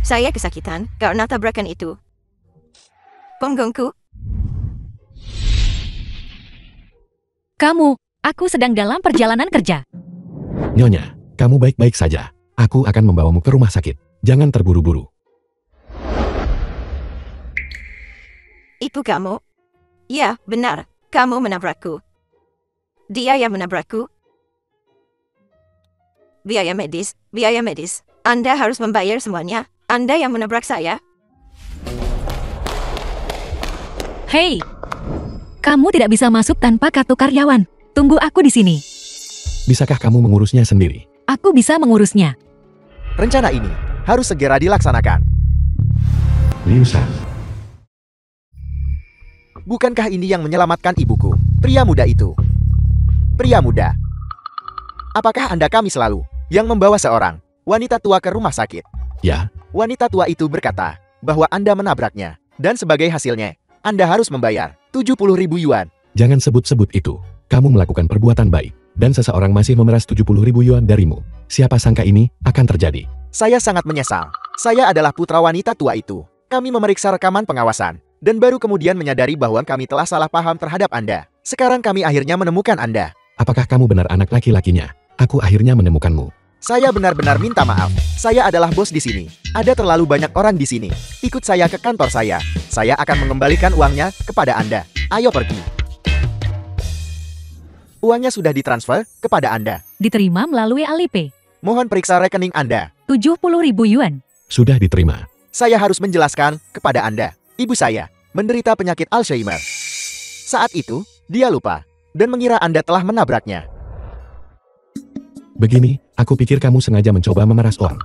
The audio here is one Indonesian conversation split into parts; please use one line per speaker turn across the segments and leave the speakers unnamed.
Saya kesakitan karena tabrakan itu. Punggungku.
Aku sedang dalam perjalanan kerja.
Nyonya, kamu baik-baik saja. Aku akan membawamu ke rumah sakit. Jangan terburu-buru.
Itu kamu? Ya, benar. Kamu menabrakku. Dia yang menabrakku. Biaya medis. Anda harus membayar semuanya. Anda yang menabrak saya.
Hei, kamu tidak bisa masuk tanpa kartu karyawan. Tunggu aku di sini.
Bisakah kamu mengurusnya sendiri?
Aku bisa mengurusnya.
Rencana ini harus segera dilaksanakan.
Liu Shan.
Bukankah ini yang menyelamatkan ibuku? Pria muda itu. Pria muda. Apakah Anda kami selalu yang membawa seorang wanita tua ke rumah sakit?
Ya.
Wanita tua itu berkata bahwa Anda menabraknya. Dan sebagai hasilnya, Anda harus membayar 70.000 yuan.
Jangan sebut-sebut itu. Kamu melakukan perbuatan baik. Dan seseorang masih memeras 70.000 yuan darimu. Siapa sangka ini akan terjadi?
Saya sangat menyesal. Saya adalah putra wanita tua itu. Kami memeriksa rekaman pengawasan. Dan baru kemudian menyadari bahwa kami telah salah paham terhadap Anda. Sekarang kami akhirnya menemukan Anda.
Apakah kamu benar anak laki-lakinya? Aku akhirnya menemukanmu.
Saya benar-benar minta maaf. Saya adalah bos di sini. Ada terlalu banyak orang di sini. Ikut saya ke kantor saya. Saya akan mengembalikan uangnya kepada Anda. Ayo pergi. Uangnya sudah ditransfer kepada Anda.
Diterima melalui Alipay.
Mohon periksa rekening Anda.
70.000 yuan.
Sudah diterima.
Saya harus menjelaskan kepada Anda. Ibu saya menderita penyakit Alzheimer. Saat itu, dia lupa dan mengira Anda telah menabraknya.
Begini, aku pikir kamu sengaja mencoba memeras uang.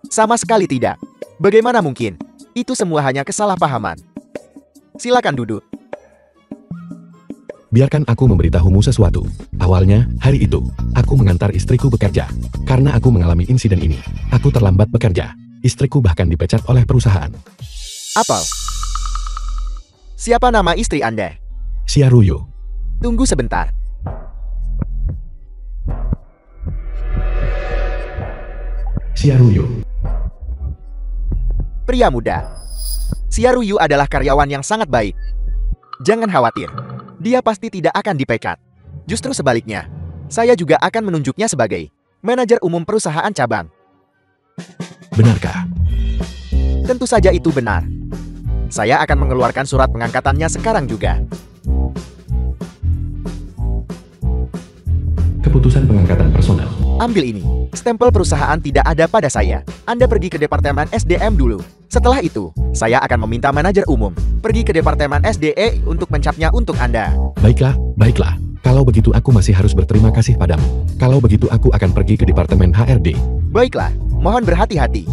Sama sekali tidak. Bagaimana mungkin? Itu semua hanya kesalahpahaman. Silakan duduk.
Biarkan aku memberitahumu sesuatu. Awalnya, hari itu, aku mengantar istriku bekerja. Karena aku mengalami insiden ini, aku terlambat bekerja. Istriku bahkan dipecat oleh perusahaan.
Apel. Siapa nama istri Anda?
Xia Ruyu.
Tunggu sebentar.
Xia Ruyu.
Pria muda. Xia Ruyu adalah karyawan yang sangat baik. Jangan khawatir. Dia pasti tidak akan dipecat. Justru sebaliknya. Saya juga akan menunjuknya sebagai manajer umum perusahaan cabang.
Benarkah?
Tentu saja itu benar. Saya akan mengeluarkan surat pengangkatannya sekarang juga.
Keputusan pengangkatan personel.
Ambil ini. Stempel perusahaan tidak ada pada saya. Anda pergi ke Departemen SDM dulu. Setelah itu, saya akan meminta manajer umum pergi ke Departemen SDE untuk mencapnya untuk Anda.
Baiklah, baiklah. Kalau begitu aku masih harus berterima kasih padamu. Kalau begitu aku akan pergi ke Departemen HRD.
Baiklah, mohon berhati-hati.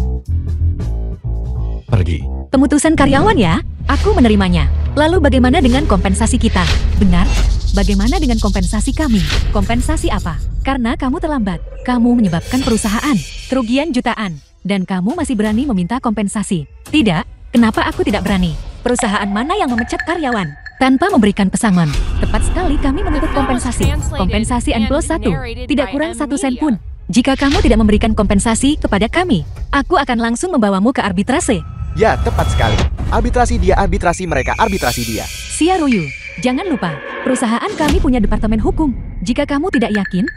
Pergi.
Pemutusan karyawan ya? Aku menerimanya. Lalu bagaimana dengan kompensasi kita? Benar? Bagaimana dengan kompensasi kami? Kompensasi apa? Karena kamu terlambat. Kamu menyebabkan perusahaan kerugian jutaan. Dan kamu masih berani meminta kompensasi. Tidak, kenapa aku tidak berani? Perusahaan mana yang memecat karyawan tanpa memberikan pesangon? Tepat sekali kami menuntut kompensasi. Kompensasi N+1, tidak kurang 1 sen pun. Jika kamu tidak memberikan kompensasi kepada kami, aku akan langsung membawamu ke arbitrase.
Ya, tepat sekali. Arbitrasi dia, arbitrasi mereka, arbitrasi dia.
Xia Ruyu, jangan lupa, perusahaan kami punya departemen hukum. Jika kamu tidak yakin,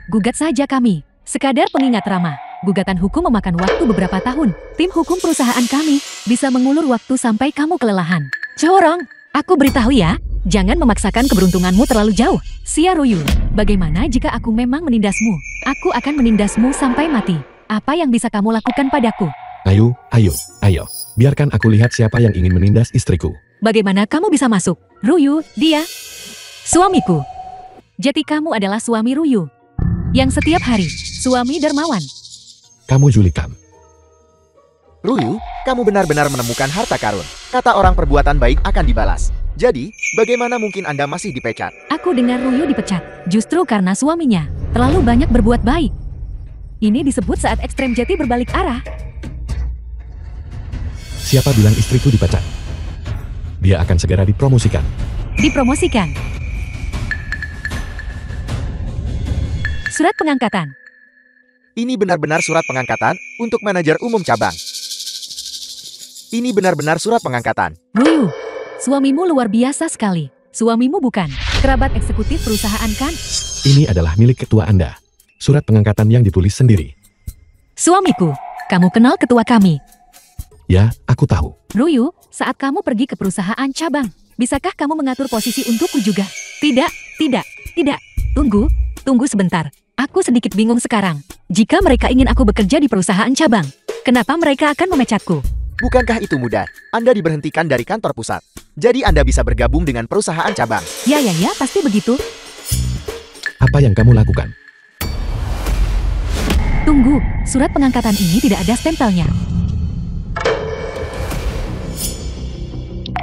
gugat saja kami. Sekadar pengingat ramah. Gugatan hukum memakan waktu beberapa tahun. Tim hukum perusahaan kami bisa mengulur waktu sampai kamu kelelahan. Corong, aku beritahu ya, jangan memaksakan keberuntunganmu terlalu jauh. Xia Ruyu, bagaimana jika aku memang menindasmu? Aku akan menindasmu sampai mati. Apa yang bisa kamu lakukan padaku?
Ayo. Biarkan aku lihat siapa yang ingin menindas istriku.
Bagaimana kamu bisa masuk? Ruyu, dia suamiku. Jadi kamu adalah suami Ruyu. Yang setiap hari, suami dermawan.
Kamu julikan.
Ruyu, kamu benar-benar menemukan harta karun. Kata orang perbuatan baik akan dibalas. Jadi, bagaimana mungkin Anda masih dipecat?
Aku dengar Ruyu dipecat, justru karena suaminya terlalu banyak berbuat baik. Ini disebut saat ekstrem jati berbalik arah.
Siapa bilang istriku dipecat? Dia akan segera dipromosikan.
Dipromosikan. Surat pengangkatan.
Ini benar-benar surat pengangkatan untuk manajer umum cabang. Ini benar-benar surat pengangkatan.
Ruyu, suamimu luar biasa sekali. Suamimu bukan kerabat eksekutif perusahaan kan?
Ini adalah milik ketua Anda. Surat pengangkatan yang ditulis sendiri.
Suamiku, kamu kenal ketua kami.
Ya, aku tahu.
Ruyu, saat kamu pergi ke perusahaan cabang, bisakah kamu mengatur posisi untukku juga? Tidak. Tunggu sebentar. Aku sedikit bingung sekarang. Jika mereka ingin aku bekerja di perusahaan cabang, kenapa mereka akan memecatku?
Bukankah itu mudah? Anda diberhentikan dari kantor pusat. Jadi Anda bisa bergabung dengan perusahaan cabang.
Ya, pasti begitu.
Apa yang kamu lakukan?
Tunggu, surat pengangkatan ini tidak ada stempelnya.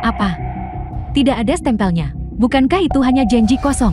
Apa? Tidak ada stempelnya. Bukankah itu hanya janji kosong?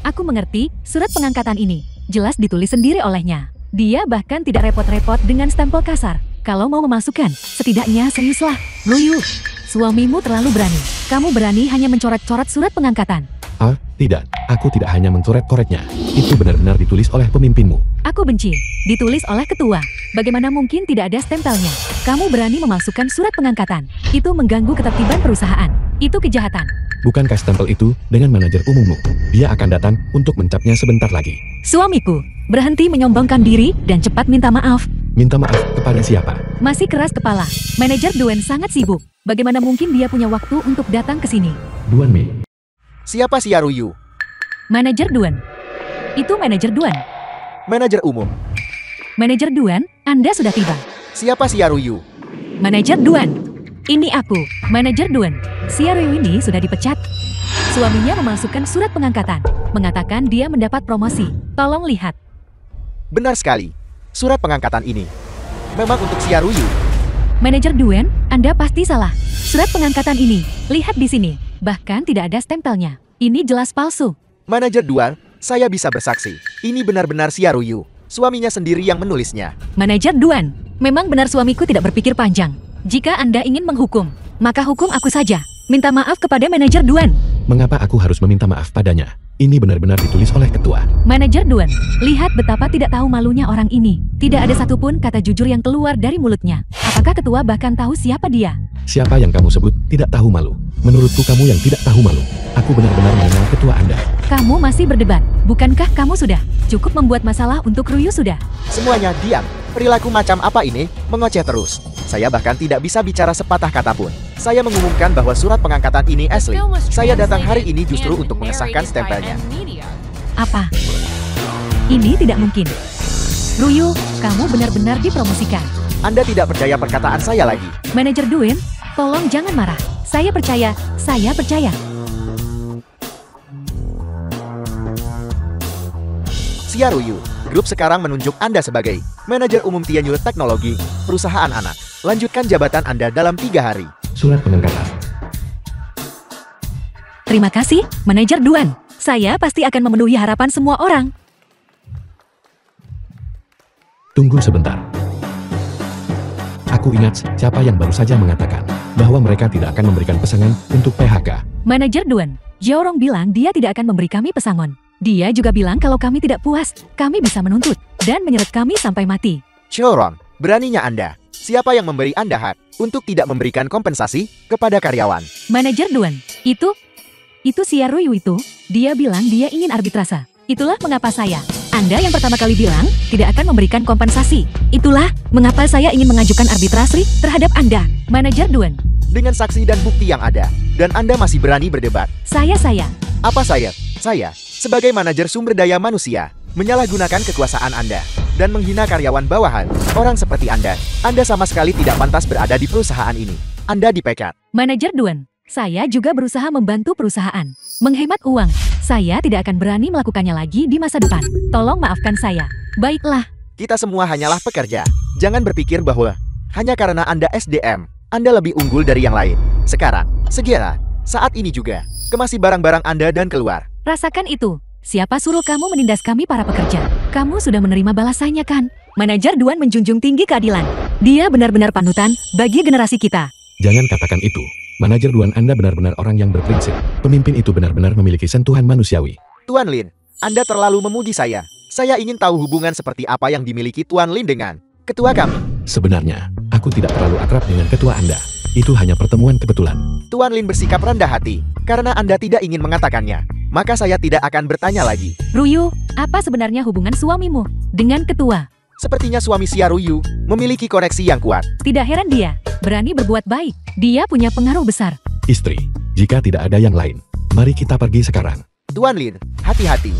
Aku mengerti, surat pengangkatan ini jelas ditulis sendiri olehnya. Dia bahkan tidak repot-repot dengan stempel kasar. Kalau mau memasukkan, setidaknya seriuslah. Ruyu, suamimu terlalu berani. Kamu berani hanya mencoret-coret surat pengangkatan.
Ah, tidak. Aku tidak hanya mencoret-coretnya. Itu benar-benar ditulis oleh pemimpinmu.
Aku benci. Ditulis oleh ketua. Bagaimana mungkin tidak ada stempelnya? Kamu berani memasukkan surat pengangkatan. Itu mengganggu ketertiban perusahaan. Itu kejahatan.
Bukankah stempel itu dengan manajer umummu? Dia akan datang untuk mencapnya sebentar lagi.
Suamiku, berhenti menyombongkan diri dan cepat minta maaf.
Minta maaf kepada siapa?
Masih keras kepala. Manajer Duen sangat sibuk. Bagaimana mungkin dia punya waktu untuk datang ke sini?
Duan Mei.
Siapa si Yaruyu?
Manajer Duen. Itu manajer Duen.
Manajer umum.
Manajer Duen, Anda sudah tiba.
Siapa si Yaruyu?
Manajer Duen. Ini aku, manajer Duen. Si Yaruyu ini sudah dipecat. Suaminya memasukkan surat pengangkatan. Mengatakan dia mendapat promosi. Tolong lihat.
Benar sekali. Surat pengangkatan ini memang untuk si Yaruyu.
Manajer Duen, Anda pasti salah. Surat pengangkatan ini, lihat di sini. Bahkan tidak ada stempelnya. Ini jelas palsu.
Manajer Duan, saya bisa bersaksi. Ini benar-benar si Yaruyu. Suaminya sendiri yang menulisnya.
Manajer Duan, memang benar suamiku tidak berpikir panjang. Jika Anda ingin menghukum, maka hukum aku saja. Minta maaf kepada manajer Duan.
Mengapa aku harus meminta maaf padanya? Ini benar-benar ditulis oleh ketua.
Manajer Duan, lihat betapa tidak tahu malunya orang ini. Tidak ada satupun kata jujur yang keluar dari mulutnya. Apakah ketua bahkan tahu siapa dia?
Siapa yang kamu sebut tidak tahu malu? Menurutku kamu yang tidak tahu malu. Aku benar-benar mengenal ketua Anda.
Kamu masih berdebat. Bukankah kamu sudah cukup membuat masalah untuk Ruyu sudah?
Semuanya diam. Perilaku macam apa ini? Mengoceh terus. Saya bahkan tidak bisa bicara sepatah kata pun. Saya mengumumkan bahwa surat pengangkatan ini asli. Saya datang hari ini justru untuk mengesahkan stempelnya.
Apa? Ini tidak mungkin. Ruyu, kamu benar-benar dipromosikan.
Anda tidak percaya perkataan saya lagi.
Manajer Duin, tolong jangan marah. Saya percaya.
Si Yaruyu, grup sekarang menunjuk Anda sebagai manajer umum Tianyu Teknologi, perusahaan anak. Lanjutkan jabatan Anda dalam 3 hari.
Surat pengangkatan.
Terima kasih, manajer Duan. Saya pasti akan memenuhi harapan semua orang.
Tunggu sebentar. Aku ingat siapa yang baru saja mengatakan bahwa mereka tidak akan memberikan pesangon untuk PHK.
Manajer Duan, Jiaorong bilang dia tidak akan memberi kami pesangon. Dia juga bilang kalau kami tidak puas, kami bisa menuntut dan menyeret kami sampai mati.
Chiorong, beraninya Anda. Siapa yang memberi Anda hak untuk tidak memberikan kompensasi kepada karyawan?
Manajer Duan, itu si Yaruyu itu, dia bilang dia ingin arbitrase. Itulah mengapa Anda yang pertama kali bilang tidak akan memberikan kompensasi. Itulah mengapa saya ingin mengajukan arbitrasi terhadap Anda, manajer Duan.
Dengan saksi dan bukti yang ada, dan Anda masih berani berdebat.
Saya.
Apa saya, sebagai manajer sumber daya manusia, menyalahgunakan kekuasaan Anda dan menghina karyawan bawahan, orang seperti Anda sama sekali tidak pantas berada di perusahaan ini. Anda dipecat.
Manajer Duan, saya juga berusaha membantu perusahaan, menghemat uang. Saya tidak akan berani melakukannya lagi di masa depan. Tolong maafkan saya. Baiklah.
Kita semua hanyalah pekerja. Jangan berpikir bahwa hanya karena Anda SDM, Anda lebih unggul dari yang lain. Sekarang, segera, saat ini juga, kemasi barang-barang Anda dan keluar.
Rasakan itu. Siapa suruh kamu menindas kami para pekerja? Kamu sudah menerima balasannya kan? Manajer Duan menjunjung tinggi keadilan. Dia benar-benar panutan bagi generasi kita.
Jangan katakan itu. Manajer Duan Anda benar-benar orang yang berprinsip. Pemimpin itu benar-benar memiliki sentuhan manusiawi.
Tuan Lin, Anda terlalu memuji saya. Saya ingin tahu hubungan seperti apa yang dimiliki Tuan Lin dengan ketua kami.
Sebenarnya, aku tidak terlalu akrab dengan ketua Anda. Itu hanya pertemuan kebetulan.
Tuan Lin bersikap rendah hati. Karena Anda tidak ingin mengatakannya, maka saya tidak akan bertanya lagi.
Ruyu, apa sebenarnya hubungan suamimu dengan ketua?
Sepertinya suami Xia Ruyu memiliki koneksi yang kuat.
Tidak heran dia berani berbuat baik. Dia punya pengaruh besar.
Istri, jika tidak ada yang lain, mari kita pergi sekarang.
Tuan Lin, hati-hati.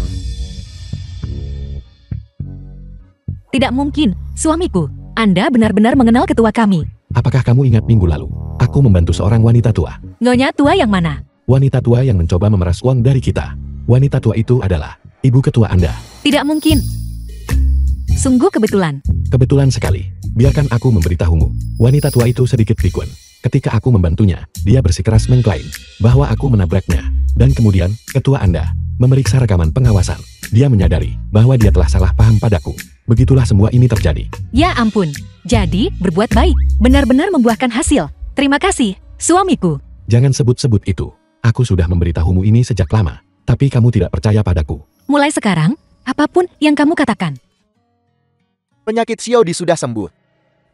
Tidak mungkin, suamiku. Anda benar-benar mengenal ketua kami.
Apakah kamu ingat minggu lalu, aku membantu seorang wanita tua?
Nyonya tua yang mana?
Wanita tua yang mencoba memeras uang dari kita. Wanita tua itu adalah ibu ketua Anda.
Tidak mungkin. Sungguh kebetulan.
Kebetulan sekali. Biarkan aku memberitahumu. Wanita tua itu sedikit pikun. Ketika aku membantunya, dia bersikeras mengklaim bahwa aku menabraknya. Dan kemudian, ketua Anda memeriksa rekaman pengawasan. Dia menyadari bahwa dia telah salah paham padaku. Begitulah semua ini terjadi.
Ya ampun. Jadi, berbuat baik. Benar-benar membuahkan hasil. Terima kasih, suamiku.
Jangan sebut-sebut itu. Aku sudah memberitahumu ini sejak lama. Tapi kamu tidak percaya padaku.
Mulai sekarang, apapun yang kamu katakan.
Penyakit Xiaodi sudah sembuh.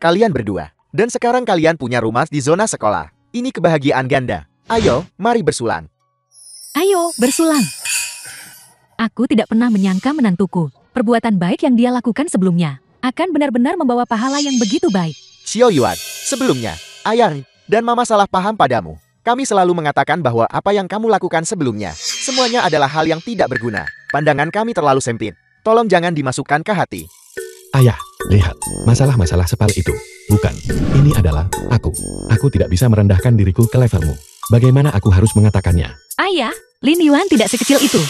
Kalian berdua. Dan sekarang kalian punya rumah di zona sekolah. Ini kebahagiaan ganda. Ayo, mari bersulang.
Ayo, bersulang. Aku tidak pernah menyangka menantuku. Perbuatan baik yang dia lakukan sebelumnya akan benar-benar membawa pahala yang begitu baik.
Xiao Yuan, sebelumnya, ayah dan mama salah paham padamu. Kami selalu mengatakan bahwa apa yang kamu lakukan sebelumnya, semuanya adalah hal yang tidak berguna. Pandangan kami terlalu sempit. Tolong jangan dimasukkan ke hati.
Ayah, lihat, masalah-masalah sepele itu. Bukan, ini adalah aku. Aku tidak bisa merendahkan diriku ke levelmu. Bagaimana aku harus mengatakannya?
Ayah, Lin Yuan tidak sekecil itu.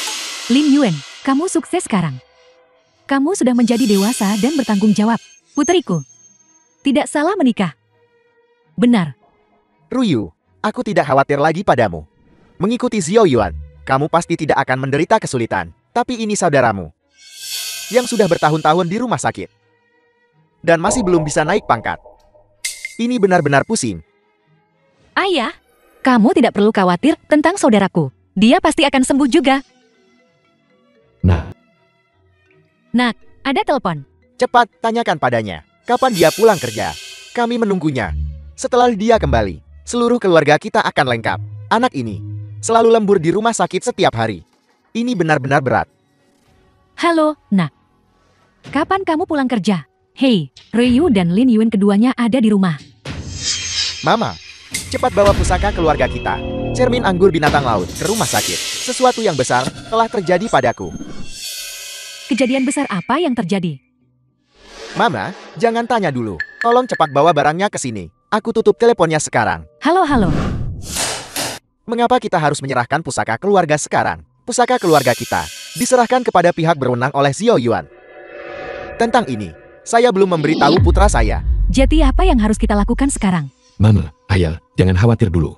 Lin Yuan, kamu sukses sekarang. Kamu sudah menjadi dewasa dan bertanggung jawab. Putriku, tidak salah menikah. Benar.
Ruyu, aku tidak khawatir lagi padamu. Mengikuti Xiao Yuan, kamu pasti tidak akan menderita kesulitan. Tapi ini saudaramu, yang sudah bertahun-tahun di rumah sakit. Dan masih belum bisa naik pangkat. Ini benar-benar pusing.
Ayah, kamu tidak perlu khawatir tentang saudaraku. Dia pasti akan sembuh juga. Nak, ada telepon.
Cepat, tanyakan padanya. Kapan dia pulang kerja? Kami menunggunya. Setelah dia kembali, seluruh keluarga kita akan lengkap. Anak ini selalu lembur di rumah sakit setiap hari. Ini benar-benar berat.
Halo, Nak. Kapan kamu pulang kerja? Hei, Ruyu dan Lin Yuan keduanya ada di rumah.
Mama, cepat bawa pusaka keluarga kita, cermin anggur binatang laut, ke rumah sakit. Sesuatu yang besar telah terjadi padaku.
Kejadian besar apa yang terjadi?
Mama, jangan tanya dulu. Tolong cepat bawa barangnya ke sini. Aku tutup teleponnya sekarang.
Halo.
Mengapa kita harus menyerahkan pusaka keluarga sekarang? Pusaka keluarga kita diserahkan kepada pihak berwenang oleh Xiao Yuan. Tentang ini, saya belum memberitahu putra saya.
Jadi apa yang harus kita lakukan sekarang?
Mama, ayah, jangan khawatir dulu.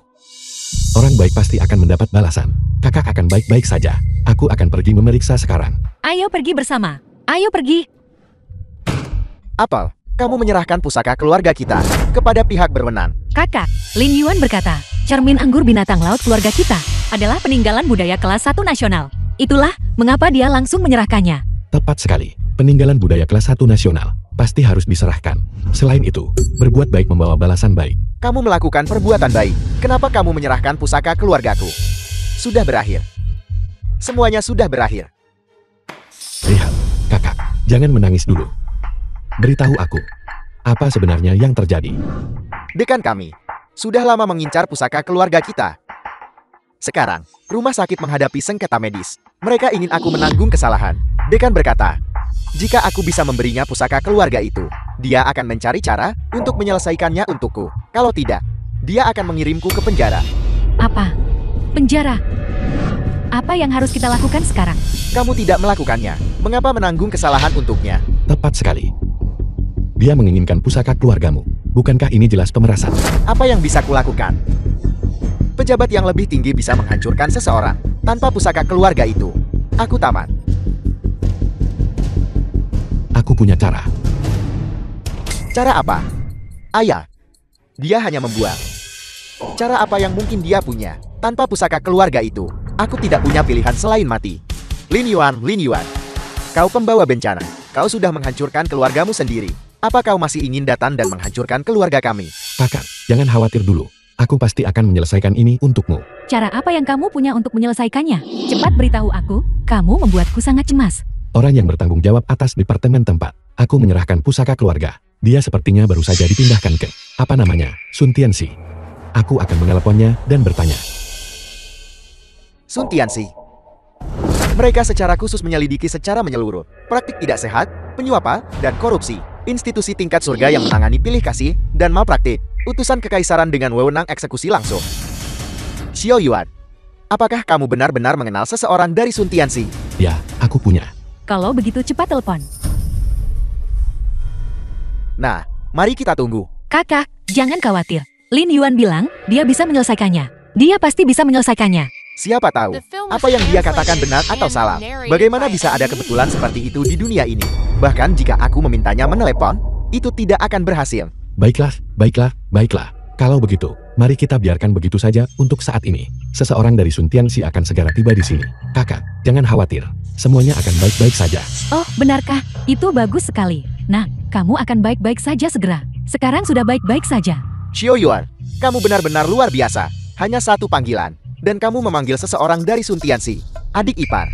Orang baik pasti akan mendapat balasan. Kakak akan baik-baik saja. Aku akan pergi memeriksa sekarang.
Ayo pergi bersama. Ayo pergi.
Apel, kamu menyerahkan pusaka keluarga kita kepada pihak berwenang.
Kakak, Lin Yuan berkata, cermin anggur binatang laut keluarga kita adalah peninggalan budaya kelas 1 nasional. Itulah mengapa dia langsung menyerahkannya.
Tepat sekali. Peninggalan budaya kelas 1 nasional pasti harus diserahkan. Selain itu, berbuat baik membawa balasan baik.
Kamu melakukan perbuatan baik. Kenapa kamu menyerahkan pusaka keluargaku? Sudah berakhir. Semuanya sudah berakhir.
Lihat, kakak, jangan menangis dulu. Beritahu aku, apa sebenarnya yang terjadi?
Dekan kami sudah lama mengincar pusaka keluarga kita. Sekarang, rumah sakit menghadapi sengketa medis. Mereka ingin aku menanggung kesalahan. Dekan berkata, jika aku bisa memberinya pusaka keluarga itu, dia akan mencari cara untuk menyelesaikannya untukku. Kalau tidak, dia akan mengirimku ke penjara.
Apa? Penjara? Apa yang harus kita lakukan sekarang?
Kamu tidak melakukannya. Mengapa menanggung kesalahan untuknya?
Tepat sekali. Dia menginginkan pusaka keluargamu. Bukankah ini jelas pemerasan?
Apa yang bisa kulakukan? Pejabat yang lebih tinggi bisa menghancurkan seseorang. Tanpa pusaka keluarga itu, aku tamat.
Aku punya cara.
Cara apa? Ayah, dia hanya membuang. Cara apa yang mungkin dia punya? Tanpa pusaka keluarga itu, aku tidak punya pilihan selain mati. Lin Yuan, kau pembawa bencana. Kau sudah menghancurkan keluargamu sendiri. Apa kau masih ingin datang dan menghancurkan keluarga kami?
Kakak, jangan khawatir dulu. Aku pasti akan menyelesaikan ini untukmu.
Cara apa yang kamu punya untuk menyelesaikannya? Cepat beritahu aku, kamu membuatku sangat cemas.
Orang yang bertanggung jawab atas departemen tempat. Aku menyerahkan pusaka keluarga. Dia sepertinya baru saja dipindahkan ke, Sun Tianxi. Aku akan menelponnya dan bertanya.
Sun Tianxi. Mereka secara khusus menyelidiki secara menyeluruh praktik tidak sehat, penyuapan, dan korupsi. Institusi tingkat surga yang menangani pilih kasih dan malpraktik. Utusan kekaisaran dengan wewenang eksekusi langsung. Xiao Yuan, apakah kamu benar-benar mengenal seseorang dari Sun Tianxi?
Ya, aku punya.
Kalau begitu cepat telepon.
Nah, mari kita tunggu.
Kakak, jangan khawatir. Lin Yuan bilang, dia bisa menyelesaikannya. Dia pasti bisa menyelesaikannya.
Siapa tahu, apa yang dia katakan benar atau salah. Bagaimana bisa ada kebetulan seperti itu di dunia ini? Bahkan jika aku memintanya menelepon, itu tidak akan berhasil.
Baiklah. Kalau begitu, mari kita biarkan begitu saja untuk saat ini. Seseorang dari Sun Tianxi akan segera tiba di sini. Kakak, jangan khawatir. Semuanya akan baik-baik saja.
Oh, benarkah? Itu bagus sekali. Nah, kamu akan baik-baik saja segera. Sekarang sudah baik-baik saja.
Xiao Yuan, kamu benar-benar luar biasa. Hanya satu panggilan, dan kamu memanggil seseorang dari Sun Tianxi, adik ipar.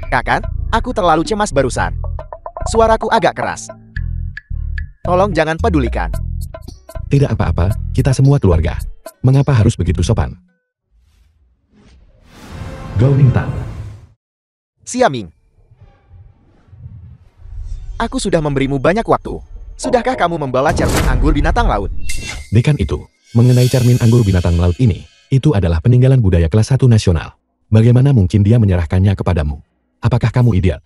Kakak, aku terlalu cemas barusan. Suaraku agak keras. Tolong jangan pedulikan.
Tidak apa-apa, kita semua keluarga. Mengapa harus begitu sopan? Gao Ningtang.
Xiaming, aku sudah memberimu banyak waktu. Sudahkah kamu membawa cermin anggur binatang laut?
Dekan itu, mengenai cermin anggur binatang laut ini, itu adalah peninggalan budaya kelas 1 nasional. Bagaimana mungkin dia menyerahkannya kepadamu? Apakah kamu idiot?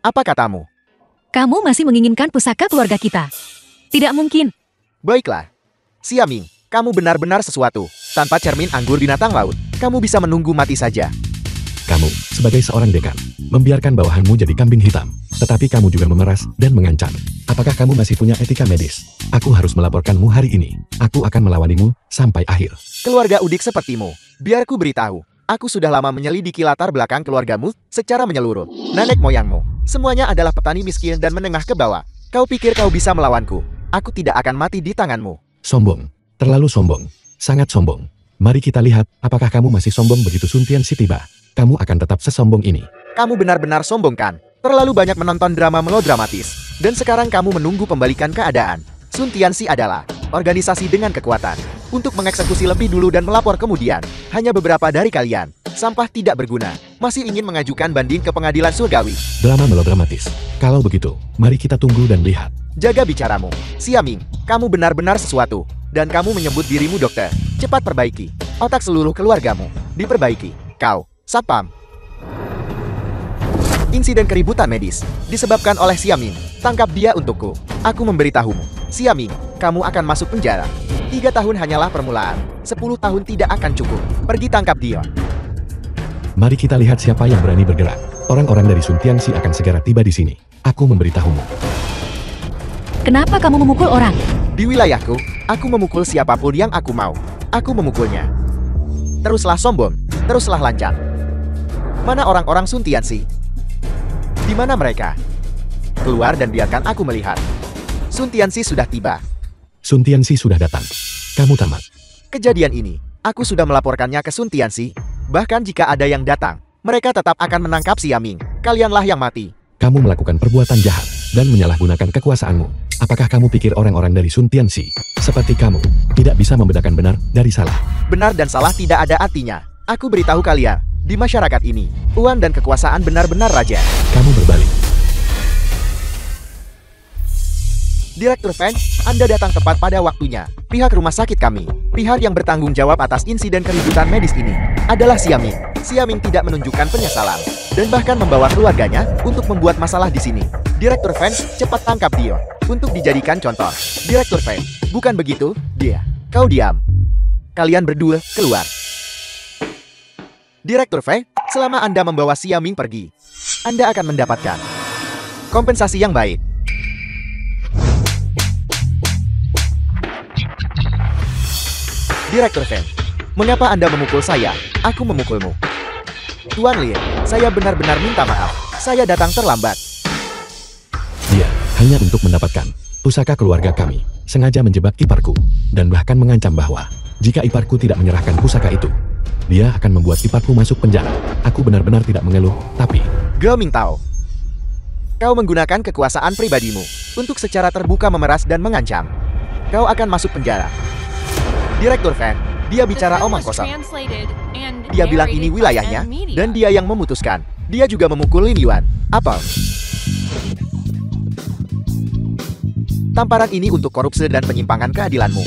Apa katamu?
Kamu masih menginginkan pusaka keluarga kita. Tidak mungkin.
Baiklah. Xiaming, kamu benar-benar sesuatu. Tanpa cermin anggur binatang laut, kamu bisa menunggu mati saja.
Kamu, sebagai seorang dekan, membiarkan bawahanmu jadi kambing hitam. Tetapi kamu juga memeras dan mengancam. Apakah kamu masih punya etika medis? Aku harus melaporkanmu hari ini. Aku akan melawanimu sampai akhir.
Keluarga udik sepertimu. Biar ku beritahu. Aku sudah lama menyelidiki latar belakang keluargamu secara menyeluruh. Nenek moyangmu, semuanya adalah petani miskin dan menengah ke bawah. Kau pikir kau bisa melawanku? Aku tidak akan mati di tanganmu.
Sombong. Terlalu sombong. Sangat sombong. Mari kita lihat, apakah kamu masih sombong begitu Sun Tianxi tiba. Kamu akan tetap sesombong ini.
Kamu benar-benar sombong kan? Terlalu banyak menonton drama melodramatis. Dan sekarang kamu menunggu pembalikan keadaan. Sun Tianxi adalah organisasi dengan kekuatan. Untuk mengeksekusi lebih dulu dan melapor kemudian. Hanya beberapa dari kalian, sampah tidak berguna, masih ingin mengajukan banding ke pengadilan surgawi.
Drama melodramatis. Kalau begitu, mari kita tunggu dan lihat.
Jaga bicaramu. Xiaming, kamu benar-benar sesuatu. Dan kamu menyebut dirimu dokter. Cepat perbaiki. Otak seluruh keluargamu. Diperbaiki. Kau, Satpam. Insiden keributan medis disebabkan oleh Xiaming. Tangkap dia untukku. Aku memberitahumu. Xiaming, kamu akan masuk penjara. 3 tahun hanyalah permulaan. 10 tahun tidak akan cukup. Pergi tangkap dia.
Mari kita lihat siapa yang berani bergerak. Orang-orang dari Sun Tianxi akan segera tiba di sini. Aku memberitahumu.
Kenapa kamu memukul orang?
Di wilayahku, aku memukul siapapun yang aku mau. Aku memukulnya. Teruslah sombong. Teruslah lancang. Mana orang-orang Sun Tianxi? Di mana mereka? Keluar dan biarkan aku melihat. Sun Tianxi sudah tiba.
Sun Tianxi sudah datang. Kamu tamat.
Kejadian ini, aku sudah melaporkannya ke Sun Tianxi. Bahkan jika ada yang datang, mereka tetap akan menangkap Xiaming. Kalianlah yang mati.
Kamu melakukan perbuatan jahat dan menyalahgunakan kekuasaanmu. Apakah kamu pikir orang-orang dari Sun Tianxi, seperti kamu, tidak bisa membedakan benar dari salah?
Benar dan salah tidak ada artinya. Aku beritahu kalian, di masyarakat ini, uang dan kekuasaan benar-benar raja.
Kamu berbalik.
Direktur Feng, Anda datang tepat pada waktunya. Pihak rumah sakit kami, pihak yang bertanggung jawab atas insiden keributan medis ini, adalah Xiaming. Xiaming tidak menunjukkan penyesalan, dan bahkan membawa keluarganya untuk membuat masalah di sini. Direktur Feng, cepat tangkap dia, untuk dijadikan contoh. Direktur Feng, bukan begitu, dia. Kau diam. Kalian berdua, keluar. Direktur Feng, selama Anda membawa Xiaming pergi, Anda akan mendapatkan kompensasi yang baik. Direktur Feng, mengapa Anda memukul saya? Aku memukulmu. Tuan Lin, saya benar-benar minta maaf. Saya datang terlambat.
Dia hanya untuk mendapatkan pusaka keluarga kami sengaja menjebak iparku, dan bahkan mengancam bahwa jika iparku tidak menyerahkan pusaka itu, dia akan membuat iparku masuk penjara. Aku benar-benar tidak mengeluh, tapi...
Ge Mingtao, kau menggunakan kekuasaan pribadimu untuk secara terbuka memeras dan mengancam. Kau akan masuk penjara. Direktur Feng, dia bicara omong kosong. Dia bilang ini wilayahnya, dan dia yang memutuskan. Dia juga memukul Lin Yuan. Apa? Tamparan ini untuk korupsi dan penyimpangan keadilanmu.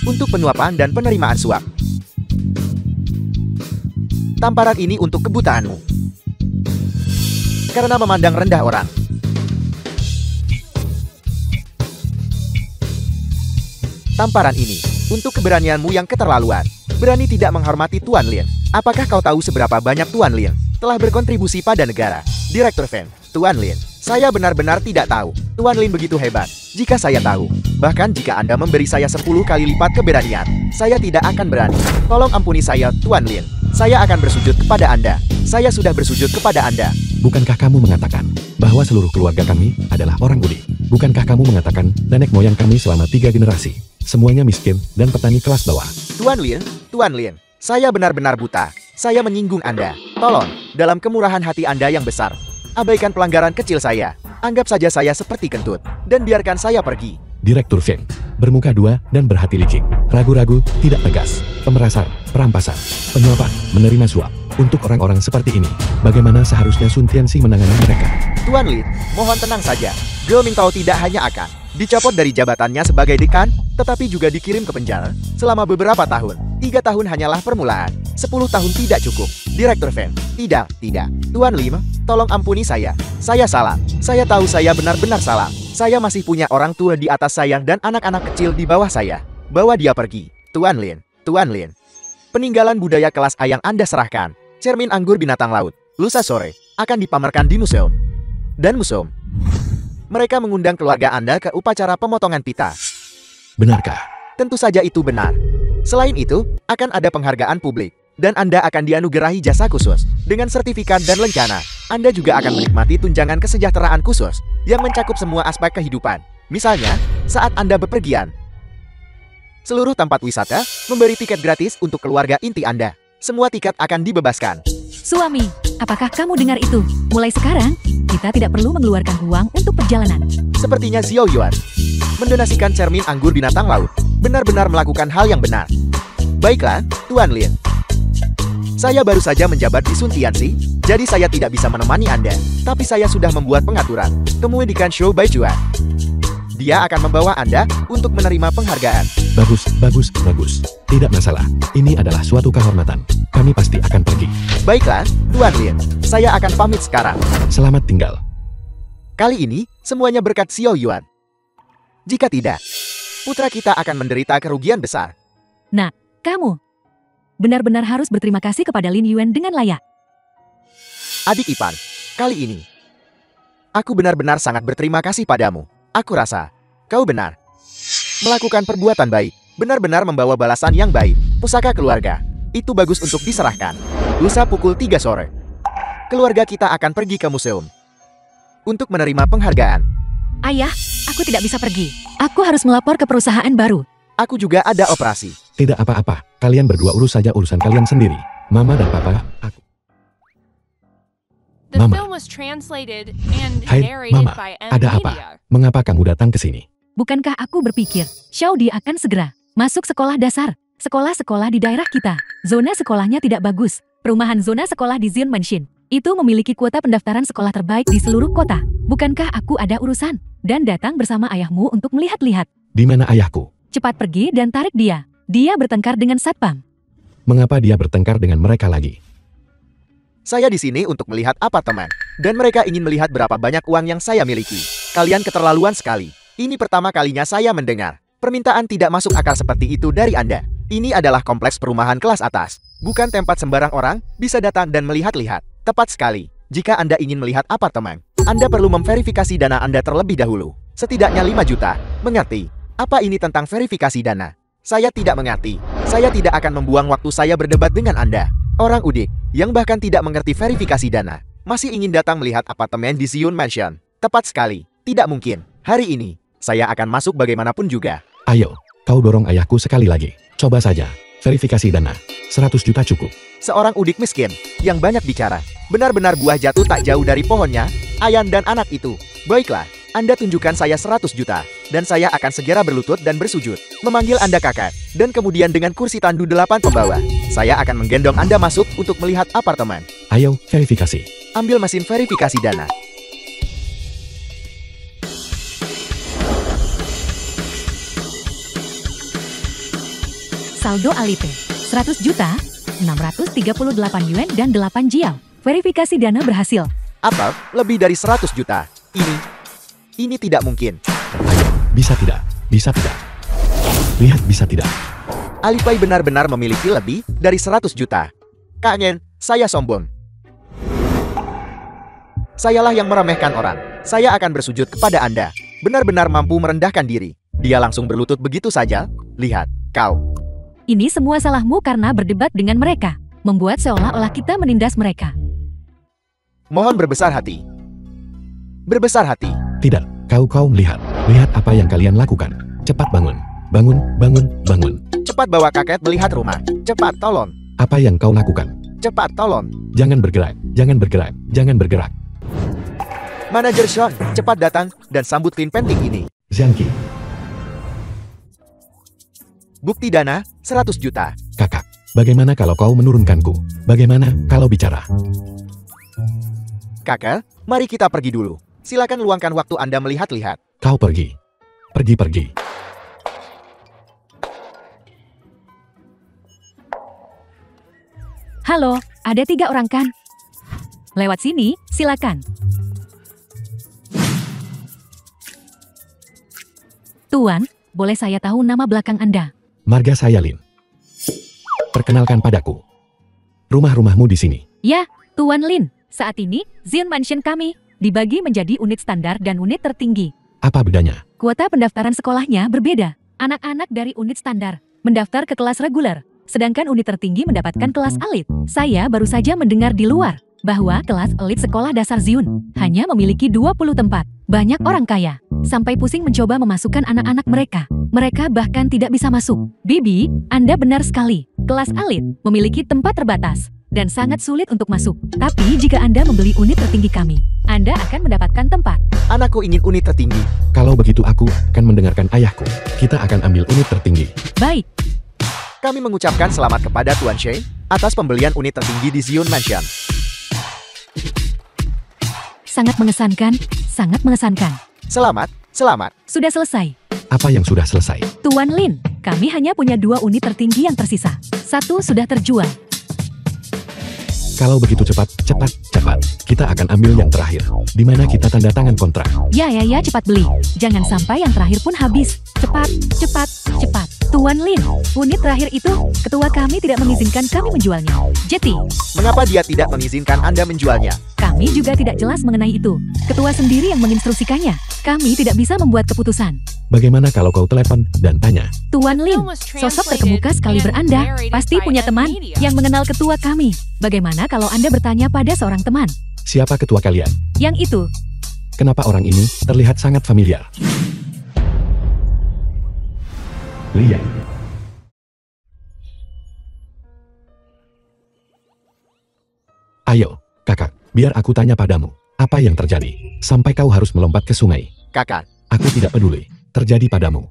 Untuk penyuapan dan penerimaan suap. Tamparan ini untuk kebutaanmu. Karena memandang rendah orang. Tamparan ini untuk keberanianmu yang keterlaluan. Berani tidak menghormati Tuan Lin. Apakah kau tahu seberapa banyak Tuan Lin telah berkontribusi pada negara? Direktur Feng, Tuan Lin, saya benar-benar tidak tahu. Tuan Lin begitu hebat. Jika saya tahu, bahkan jika Anda memberi saya 10 kali lipat keberanian, saya tidak akan berani. Tolong ampuni saya, Tuan Lin. Saya akan bersujud kepada Anda. Saya sudah bersujud kepada Anda.
Bukankah kamu mengatakan bahwa seluruh keluarga kami adalah orang budi? Bukankah kamu mengatakan nenek moyang kami selama 3 generasi semuanya miskin dan petani kelas bawah?
Tuan Lin, saya benar-benar buta. Saya menyinggung Anda. Tolong, dalam kemurahan hati Anda yang besar, abaikan pelanggaran kecil saya. Anggap saja saya seperti kentut, dan biarkan saya pergi.
Direktur Feng, bermuka dua dan berhati licik, ragu-ragu, tidak tegas, pemerasan, perampasan, penyuapan, menerima suap. Untuk orang-orang seperti ini, bagaimana seharusnya Sun Tianxi menangani mereka?
Tuan Lin, mohon tenang saja. Ge Mingtao tidak hanya akan dicopot dari jabatannya sebagai dekan, tetapi juga dikirim ke penjara selama beberapa tahun. 3 tahun hanyalah permulaan. 10 tahun tidak cukup. Direktur Feng, tidak. Tuan Lim, tolong ampuni saya. Saya salah. Saya tahu saya benar-benar salah. Saya masih punya orang tua di atas saya dan anak-anak kecil di bawah saya. Bawa dia pergi. Tuan Lin. Peninggalan budaya kelas A yang Anda serahkan, cermin anggur binatang laut, lusa sore, akan dipamerkan di museum. Dan museum. Mereka mengundang keluarga Anda ke upacara pemotongan pita.
Benarkah?
Tentu saja itu benar. Selain itu, akan ada penghargaan publik. Dan Anda akan dianugerahi jasa khusus. Dengan sertifikat dan lencana, Anda juga akan menikmati tunjangan kesejahteraan khusus yang mencakup semua aspek kehidupan. Misalnya, saat Anda bepergian, seluruh tempat wisata memberi tiket gratis untuk keluarga inti Anda. Semua tiket akan dibebaskan.
Suami, apakah kamu dengar itu? Mulai sekarang, kita tidak perlu mengeluarkan uang untuk perjalanan.
Sepertinya Xiao Yuan mendonasikan cermin anggur binatang laut. Benar-benar melakukan hal yang benar. Baiklah, Tuan Lin. Saya baru saja menjabat di Sun Tianxi, jadi saya tidak bisa menemani Anda. Tapi saya sudah membuat pengaturan. Temui di Kanshou Baijuan. Dia akan membawa Anda untuk menerima penghargaan.
Bagus. Tidak masalah. Ini adalah suatu kehormatan. Kami pasti akan pergi.
Baiklah, Tuan Lin. Saya akan pamit sekarang.
Selamat tinggal.
Kali ini, semuanya berkat Xiao Yuan. Jika tidak, putra kita akan menderita kerugian besar.
Nah, kamu benar-benar harus berterima kasih kepada Lin Yuan dengan layak.
Adik Ipan, kali ini, aku benar-benar sangat berterima kasih padamu. Aku rasa, kau benar. Melakukan perbuatan baik, benar-benar membawa balasan yang baik. Pusaka keluarga, itu bagus untuk diserahkan. Lusa pukul 3 sore. Keluarga kita akan pergi ke museum untuk menerima penghargaan.
Ayah, aku tidak bisa pergi. Aku harus melapor ke perusahaan baru.
Aku juga ada operasi.
Tidak apa-apa. Kalian berdua urus saja urusan kalian sendiri. Mama dan Papa, aku. Mama. Hai, Mama. Ada apa? Mengapa kamu datang ke sini?
Bukankah aku berpikir, Xiaodi akan segera masuk sekolah dasar. Sekolah-sekolah di daerah kita, zona sekolahnya tidak bagus. Perumahan zona sekolah di Zion Mansion itu memiliki kuota pendaftaran sekolah terbaik di seluruh kota. Bukankah aku ada urusan dan datang bersama ayahmu untuk melihat-lihat?
Di mana ayahku?
Cepat pergi dan tarik dia. Dia bertengkar dengan satpam.
Mengapa dia bertengkar dengan mereka lagi?
Saya di sini untuk melihat apartemen. Dan mereka ingin melihat berapa banyak uang yang saya miliki. Kalian keterlaluan sekali. Ini pertama kalinya saya mendengar permintaan tidak masuk akal seperti itu dari Anda. Ini adalah kompleks perumahan kelas atas. Bukan tempat sembarang orang bisa datang dan melihat-lihat. Tepat sekali. Jika Anda ingin melihat apartemen, Anda perlu memverifikasi dana Anda terlebih dahulu. Setidaknya 5 juta. Mengerti? Apa ini tentang verifikasi dana? Saya tidak mengerti. Saya tidak akan membuang waktu saya berdebat dengan Anda. Orang udik, yang bahkan tidak mengerti verifikasi dana, masih ingin datang melihat apartemen di Zion Mansion. Tepat sekali. Tidak mungkin. Hari ini, Saya akan masuk bagaimanapun juga.
Ayo, kau dorong ayahku sekali lagi. Coba saja. Verifikasi dana. 100 juta cukup.
Seorang udik miskin yang banyak bicara. Benar-benar buah jatuh tak jauh dari pohonnya. Ayan dan anak itu. Baiklah, Anda tunjukkan saya 100 juta. Dan saya akan segera berlutut dan bersujud. Memanggil Anda kakak. Dan kemudian dengan kursi tandu 8 pembawa. Saya akan menggendong Anda masuk untuk melihat apartemen.
Ayo, verifikasi.
Ambil mesin verifikasi dana.
Saldo Alipay, 100 juta, 638 yuan dan 8 jiao. Verifikasi dana berhasil.
Atau lebih dari 100 juta. Ini tidak mungkin.
Ayo, bisa tidak? Bisa tidak? Lihat bisa tidak?
Alipay benar-benar memiliki lebih dari 100 juta. Kak Ngen, saya sombong. Sayalah yang meremehkan orang. Saya akan bersujud kepada Anda. Benar-benar mampu merendahkan diri. Dia langsung berlutut begitu saja. Lihat, kau.
Ini semua salahmu karena berdebat dengan mereka. Membuat seolah-olah kita menindas mereka.
Mohon berbesar hati. Berbesar hati.
Tidak, kau melihat. Lihat apa yang kalian lakukan. Cepat bangun. Bangun, bangun, bangun.
Cepat bawa kakek melihat rumah. Cepat tolong.
Apa yang kau lakukan?
Cepat tolong.
Jangan bergerak, jangan bergerak, jangan bergerak.
Manajer Sean, cepat datang dan sambut clean penting ini.
Zhangqi,
Bukti dana, 100 juta.
kakak, bagaimana kalau kau menurunkanku? Bagaimana kalau bicara?
Kakak, mari kita pergi dulu. Silakan luangkan waktu Anda melihat-lihat.
Kau pergi. Pergi.
Halo, ada 3 orang kan? Lewat sini, silakan. Tuan, boleh saya tahu nama belakang Anda?
Marga saya Lin. Perkenalkan padaku. Rumah-rumahmu di sini.
Ya, Tuan Lin. Saat ini, Zion Mansion kami dibagi menjadi unit standar dan unit tertinggi.
Apa bedanya?
Kuota pendaftaran sekolahnya berbeda. Anak-anak dari unit standar mendaftar ke kelas reguler, sedangkan unit tertinggi mendapatkan kelas elit. Saya baru saja mendengar di luar bahwa kelas elit sekolah dasar Zion hanya memiliki 20 tempat. Banyak orang kaya sampai pusing mencoba memasukkan anak-anak mereka. Mereka bahkan tidak bisa masuk. Bibi, Anda benar sekali. Kelas elit memiliki tempat terbatas dan sangat sulit untuk masuk. Tapi jika Anda membeli unit tertinggi kami, Anda akan mendapatkan tempat.
Anakku ingin unit tertinggi.
Kalau begitu aku akan mendengarkan ayahku. Kita akan ambil unit tertinggi.
Baik,
Kami mengucapkan selamat kepada Tuan Shane atas pembelian unit tertinggi di Zion Mansion.
sangat mengesankan, sangat mengesankan.
Selamat, selamat.
Sudah selesai.
Apa yang sudah selesai?
Tuan Lin, kami hanya punya 2 unit tertinggi yang tersisa. 1 sudah terjual.
Kalau begitu cepat. Kita akan ambil yang terakhir. Di mana kita tanda tangan kontrak.
Ya, cepat beli. Jangan sampai yang terakhir pun habis. Cepat. Tuan Lin, unit terakhir itu, ketua kami tidak mengizinkan kami menjualnya. Jeti,
Mengapa dia tidak mengizinkan Anda menjualnya?
kami juga tidak jelas mengenai itu. Ketua sendiri yang menginstruksikannya. Kami tidak bisa membuat keputusan.
Bagaimana kalau kau telepon dan tanya?
Tuan Lin, sosok terkemuka sekali beranda, pasti punya teman yang mengenal ketua kami. Bagaimana kalau Anda bertanya pada seorang teman?
Siapa ketua kalian?
Yang itu,
Kenapa orang ini terlihat sangat familiar? Lihat. Ayo, kakak, biar aku tanya padamu. Apa yang terjadi? Sampai kau harus melompat ke sungai.
Kakak,
Aku tidak peduli. Terjadi padamu.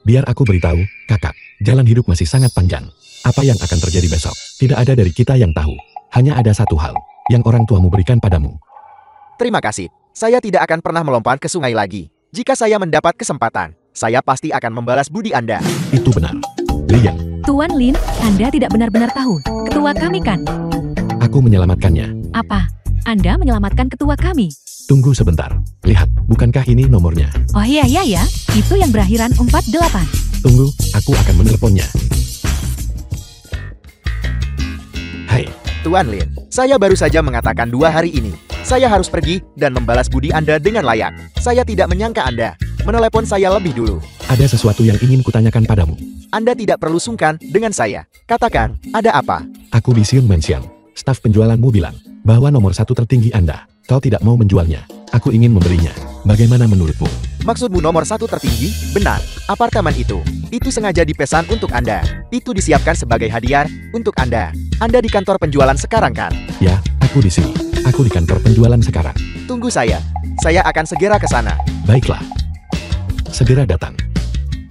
Biar aku beritahu, kakak, jalan hidup masih sangat panjang. Apa yang akan terjadi besok? Tidak ada dari kita yang tahu. Hanya ada satu hal yang orang tuamu berikan padamu.
terima kasih. Saya tidak akan pernah melompat ke sungai lagi. Jika saya mendapat kesempatan, saya pasti akan membalas budi Anda.
Itu benar. Lihat,
Tuan Lin, Anda tidak benar-benar tahu. Ketua kami kan?
aku menyelamatkannya.
Apa? Anda menyelamatkan ketua kami?
Tunggu sebentar. Lihat, bukankah ini nomornya?
Oh iya, itu yang berakhiran 48.
Tunggu, aku akan menelponnya. Hai,
Tuan Lin, saya baru saja mengatakan 2 hari ini. Saya harus pergi dan membalas budi Anda dengan layak. Saya tidak menyangka Anda menelepon saya lebih dulu.
ada sesuatu yang ingin kutanyakan padamu.
Anda tidak perlu sungkan dengan saya. Katakan, ada apa?
Aku di Zion Mansion. Staf penjualanmu bilang bahwa nomor 1 tertinggi Anda. Kau tidak mau menjualnya. Aku ingin membelinya. Bagaimana menurutmu?
Maksudmu nomor 1 tertinggi? Benar, apartemen itu. Itu sengaja dipesan untuk Anda. Itu disiapkan sebagai hadiah untuk Anda. Anda di kantor penjualan sekarang kan?
Ya, aku di sini. Aku di kantor penjualan sekarang.
Tunggu saya. Saya akan segera ke sana.
Baiklah. Segera datang.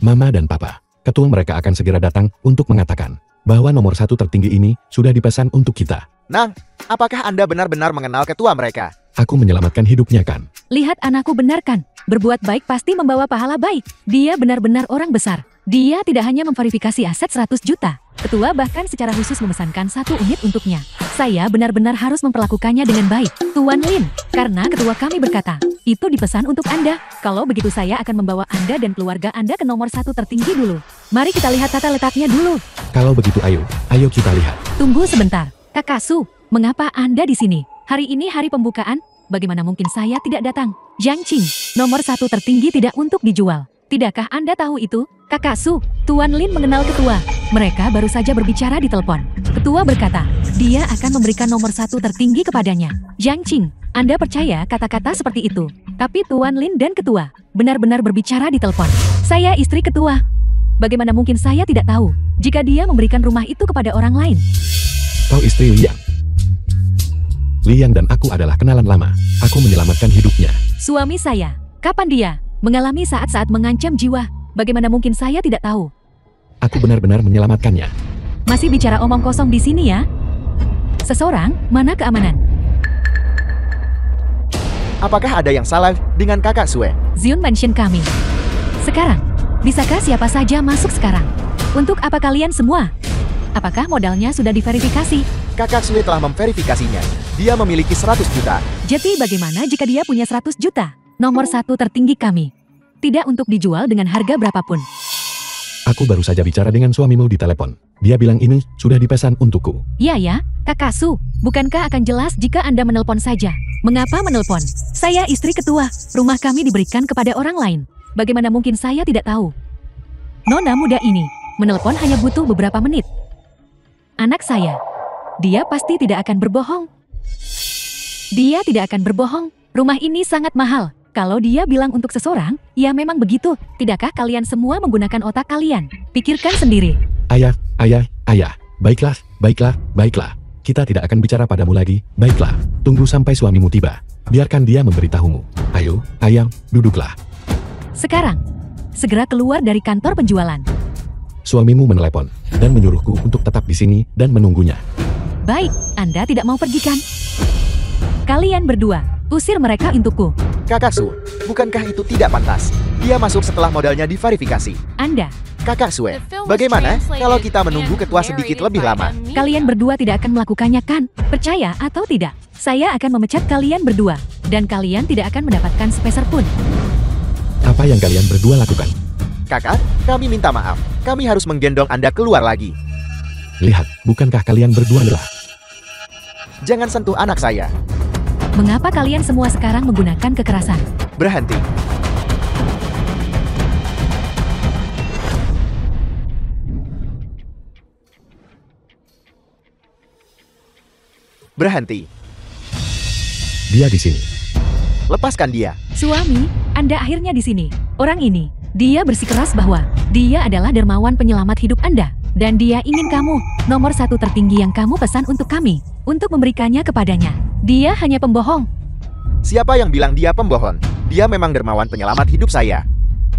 Mama dan Papa, ketua mereka akan segera datang untuk mengatakan bahwa nomor 1 tertinggi ini sudah dipesan untuk kita.
Nang, apakah Anda benar-benar mengenal ketua mereka?
Aku menyelamatkan hidupnya kan?
Lihat anakku benar kan? Berbuat baik pasti membawa pahala baik. Dia benar-benar orang besar. Dia tidak hanya memverifikasi aset 100 juta. Ketua bahkan secara khusus memesankan 1 unit untuknya. Saya benar-benar harus memperlakukannya dengan baik. Tuan Lin, karena ketua kami berkata, itu dipesan untuk Anda. Kalau begitu saya akan membawa Anda dan keluarga Anda ke nomor 1 tertinggi dulu. Mari kita lihat tata letaknya dulu.
Kalau begitu ayo kita lihat.
Tunggu sebentar. Kakak Su, mengapa Anda di sini? Hari ini hari pembukaan, bagaimana mungkin saya tidak datang? Jiang Qing, nomor 1 tertinggi tidak untuk dijual. Tidakkah Anda tahu itu? Kakak Su, Tuan Lin mengenal ketua. Mereka baru saja berbicara di telepon. Ketua berkata, dia akan memberikan nomor 1 tertinggi kepadanya. Jiang Qing, Anda percaya kata-kata seperti itu? Tapi Tuan Lin dan ketua benar-benar berbicara di telepon. Saya istri ketua. Bagaimana mungkin saya tidak tahu jika dia memberikan rumah itu kepada orang lain?
Kau istri Liang. Liang dan aku adalah kenalan lama. Aku menyelamatkan hidupnya.
Suami saya, kapan dia mengalami saat-saat mengancam jiwa? Bagaimana mungkin saya tidak tahu?
Aku benar-benar menyelamatkannya.
Masih bicara omong kosong di sini ya? Seseorang, mana keamanan?
Apakah ada yang salah dengan kakak Sue?
Zion mention kami. Sekarang, bisakah siapa saja masuk sekarang? Untuk apa kalian semua? Apakah modalnya sudah diverifikasi?
Kakak Sue telah memverifikasinya. Dia memiliki 100 juta.
Jadi bagaimana jika dia punya 100 juta? Nomor 1 tertinggi kami. Tidak untuk dijual dengan harga berapapun.
Aku baru saja bicara dengan suamimu di telepon. Dia bilang ini sudah dipesan untukku.
Ya, Kakak Su, bukankah akan jelas jika Anda menelpon saja? Mengapa menelpon? Saya istri ketua. Rumah kami diberikan kepada orang lain. Bagaimana mungkin saya tidak tahu? Nona muda ini menelpon hanya butuh beberapa menit. Anak saya. Dia pasti tidak akan berbohong. Dia tidak akan berbohong. Rumah ini sangat mahal. Kalau dia bilang untuk seseorang, ya memang begitu. Tidakkah kalian semua menggunakan otak kalian? Pikirkan sendiri.
Ayah. Baiklah. Kita tidak akan bicara padamu lagi. Baiklah, tunggu sampai suamimu tiba. Biarkan dia memberitahumu. Ayo, duduklah.
Sekarang, segera keluar dari kantor penjualan.
Suamimu menelepon dan menyuruhku untuk tetap di sini dan menunggunya.
Baik, Anda tidak mau pergi kan? Kalian berdua, usir mereka untukku.
Kakak Su, bukankah itu tidak pantas? Dia masuk setelah modalnya diverifikasi.
Anda,
Kakak Sue, bagaimana kalau kita menunggu ketua sedikit lebih lama?
kalian berdua tidak akan melakukannya kan? Percaya atau tidak? Saya akan memecat kalian berdua. Dan kalian tidak akan mendapatkan sepeser pun.
Apa yang kalian berdua lakukan?
Kakak, kami minta maaf. Kami harus menggendong Anda keluar lagi.
Lihat, bukankah kalian berdua lelah?
Jangan sentuh anak saya.
Mengapa kalian semua sekarang menggunakan kekerasan?
Berhenti. Berhenti.
Dia di sini.
Lepaskan dia.
Suami, Anda akhirnya di sini. Orang ini, dia bersikeras bahwa dia adalah dermawan penyelamat hidup Anda. Dan dia ingin kamu, nomor 1 tertinggi yang kamu pesan untuk kami, untuk memberikannya kepadanya. Dia hanya pembohong.
Siapa yang bilang dia pembohong? Dia memang dermawan penyelamat hidup saya.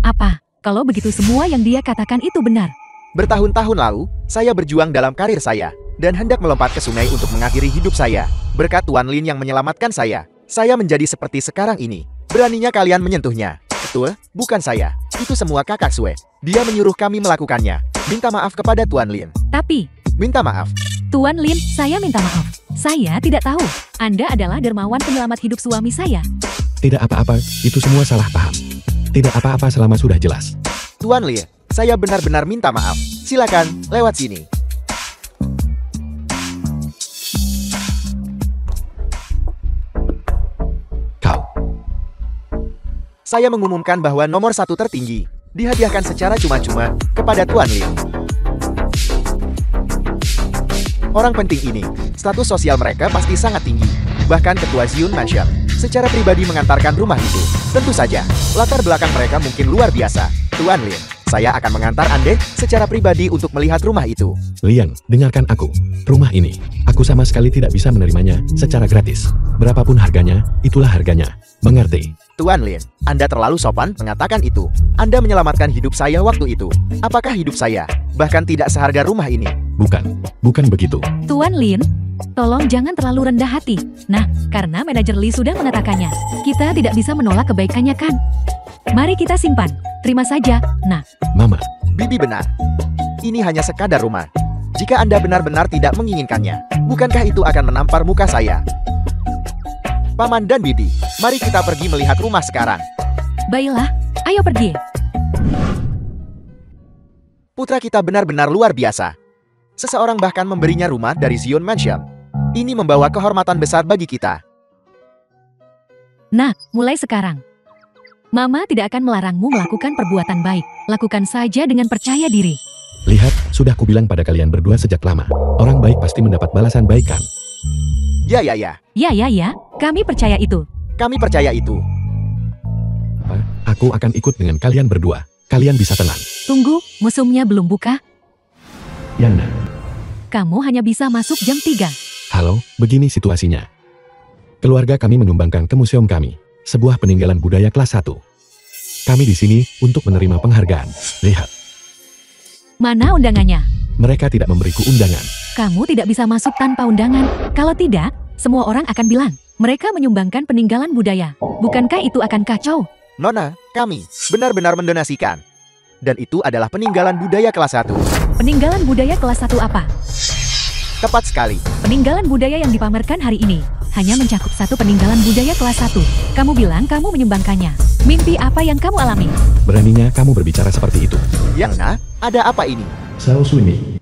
Apa? Kalau begitu semua yang dia katakan itu benar.
Bertahun-tahun lalu, saya berjuang dalam karir saya, dan hendak melompat ke sungai untuk mengakhiri hidup saya. Berkat Tuan Lin yang menyelamatkan saya menjadi seperti sekarang ini. Beraninya kalian menyentuhnya. Betul, bukan saya. Itu semua kakak Sue. Dia menyuruh kami melakukannya. Minta maaf kepada Tuan Lin.
Tapi,
Minta maaf.
Tuan Lin, saya minta maaf. Saya tidak tahu. Anda adalah dermawan penyelamat hidup suami saya.
Tidak apa-apa, itu semua salah paham. Tidak apa-apa selama sudah jelas.
Tuan Lin, saya benar-benar minta maaf. Silakan, lewat sini.
Kau.
Saya mengumumkan bahwa nomor 1 tertinggi dihadiahkan secara cuma-cuma kepada Tuan Lin. Orang penting ini, status sosial mereka pasti sangat tinggi. Bahkan Ketua Zion Mansion secara pribadi mengantarkan rumah itu. Tentu saja, latar belakang mereka mungkin luar biasa. Tuan Lin, saya akan mengantar Anda secara pribadi untuk melihat rumah itu.
Lian, dengarkan aku. Rumah ini, aku sama sekali tidak bisa menerimanya secara gratis. Berapapun harganya, itulah harganya. Mengerti?
Tuan Lin, Anda terlalu sopan mengatakan itu. Anda menyelamatkan hidup saya waktu itu. Apakah hidup saya bahkan tidak seharga rumah ini?
Bukan begitu.
Tuan Lin, tolong jangan terlalu rendah hati. Nah, karena manajer Lee sudah mengatakannya, kita tidak bisa menolak kebaikannya kan? Mari kita simpan. Terima saja, nah.
Mama,
Bibi benar. Ini hanya sekadar rumah. Jika Anda benar-benar tidak menginginkannya, bukankah itu akan menampar muka saya? Paman dan Bibi, mari kita pergi melihat rumah sekarang.
Baiklah, ayo pergi.
Putra kita benar-benar luar biasa. Seseorang bahkan memberinya rumah dari Zion Mansion. Ini membawa kehormatan besar bagi kita.
Nah, mulai sekarang. Mama tidak akan melarangmu melakukan perbuatan baik. Lakukan saja dengan percaya diri.
lihat, sudah kubilang pada kalian berdua sejak lama. Orang baik pasti mendapat balasan baik kan?
Ya.
Ya, kami percaya itu.
Kami percaya itu.
Aku akan ikut dengan kalian berdua. Kalian bisa tenang.
Tunggu, museumnya belum buka.
Yana.
Kamu hanya bisa masuk jam 3.
Halo, begini situasinya. Keluarga kami menyumbangkan ke museum kami sebuah peninggalan budaya kelas 1. Kami di sini untuk menerima penghargaan. Lihat,
Mana undangannya?
mereka tidak memberiku undangan.
Kamu tidak bisa masuk tanpa undangan. Kalau tidak, semua orang akan bilang, mereka menyumbangkan peninggalan budaya. Bukankah itu akan kacau?
Nona, kami benar-benar mendonasikan. Dan itu adalah peninggalan budaya kelas 1.
Peninggalan budaya kelas 1 apa?
Tepat sekali.
Peninggalan budaya yang dipamerkan hari ini hanya mencakup satu peninggalan budaya kelas 1. Kamu bilang kamu menyumbangkannya. Mimpi apa yang kamu alami?
Beraninya kamu berbicara seperti itu.
Yang ada apa ini?
Saus Winnie.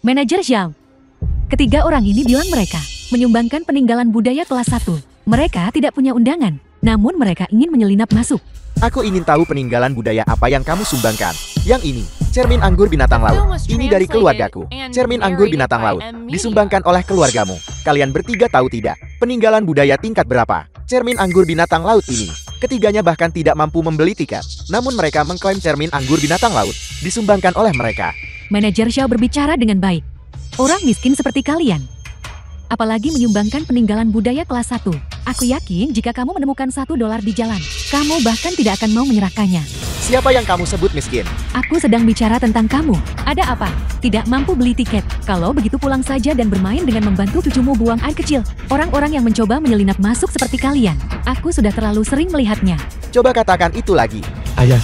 Manajer Zhao. Ketiga orang ini bilang mereka menyumbangkan peninggalan budaya kelas 1. Mereka tidak punya undangan, namun mereka ingin menyelinap masuk.
Aku ingin tahu peninggalan budaya apa yang kamu sumbangkan. Yang ini, cermin anggur binatang laut. Ini dari keluargaku. Cermin anggur binatang laut disumbangkan oleh keluargamu. Kalian bertiga tahu tidak, peninggalan budaya tingkat berapa? Cermin anggur binatang laut ini. Ketiganya bahkan tidak mampu membeli tiket. Namun mereka mengklaim cermin anggur binatang laut disumbangkan oleh mereka.
Manajer Zhao berbicara dengan baik. Orang miskin seperti kalian, apalagi menyumbangkan peninggalan budaya kelas 1. Aku yakin jika kamu menemukan $1 di jalan, kamu bahkan tidak akan mau menyerahkannya.
Siapa yang kamu sebut miskin?
Aku sedang bicara tentang kamu. Ada apa? Tidak mampu beli tiket. Kalau begitu pulang saja dan bermain dengan membantu cucumu buang air kecil. Orang-orang yang mencoba menyelinap masuk seperti kalian. Aku sudah terlalu sering melihatnya.
Coba katakan itu lagi.
Ayah,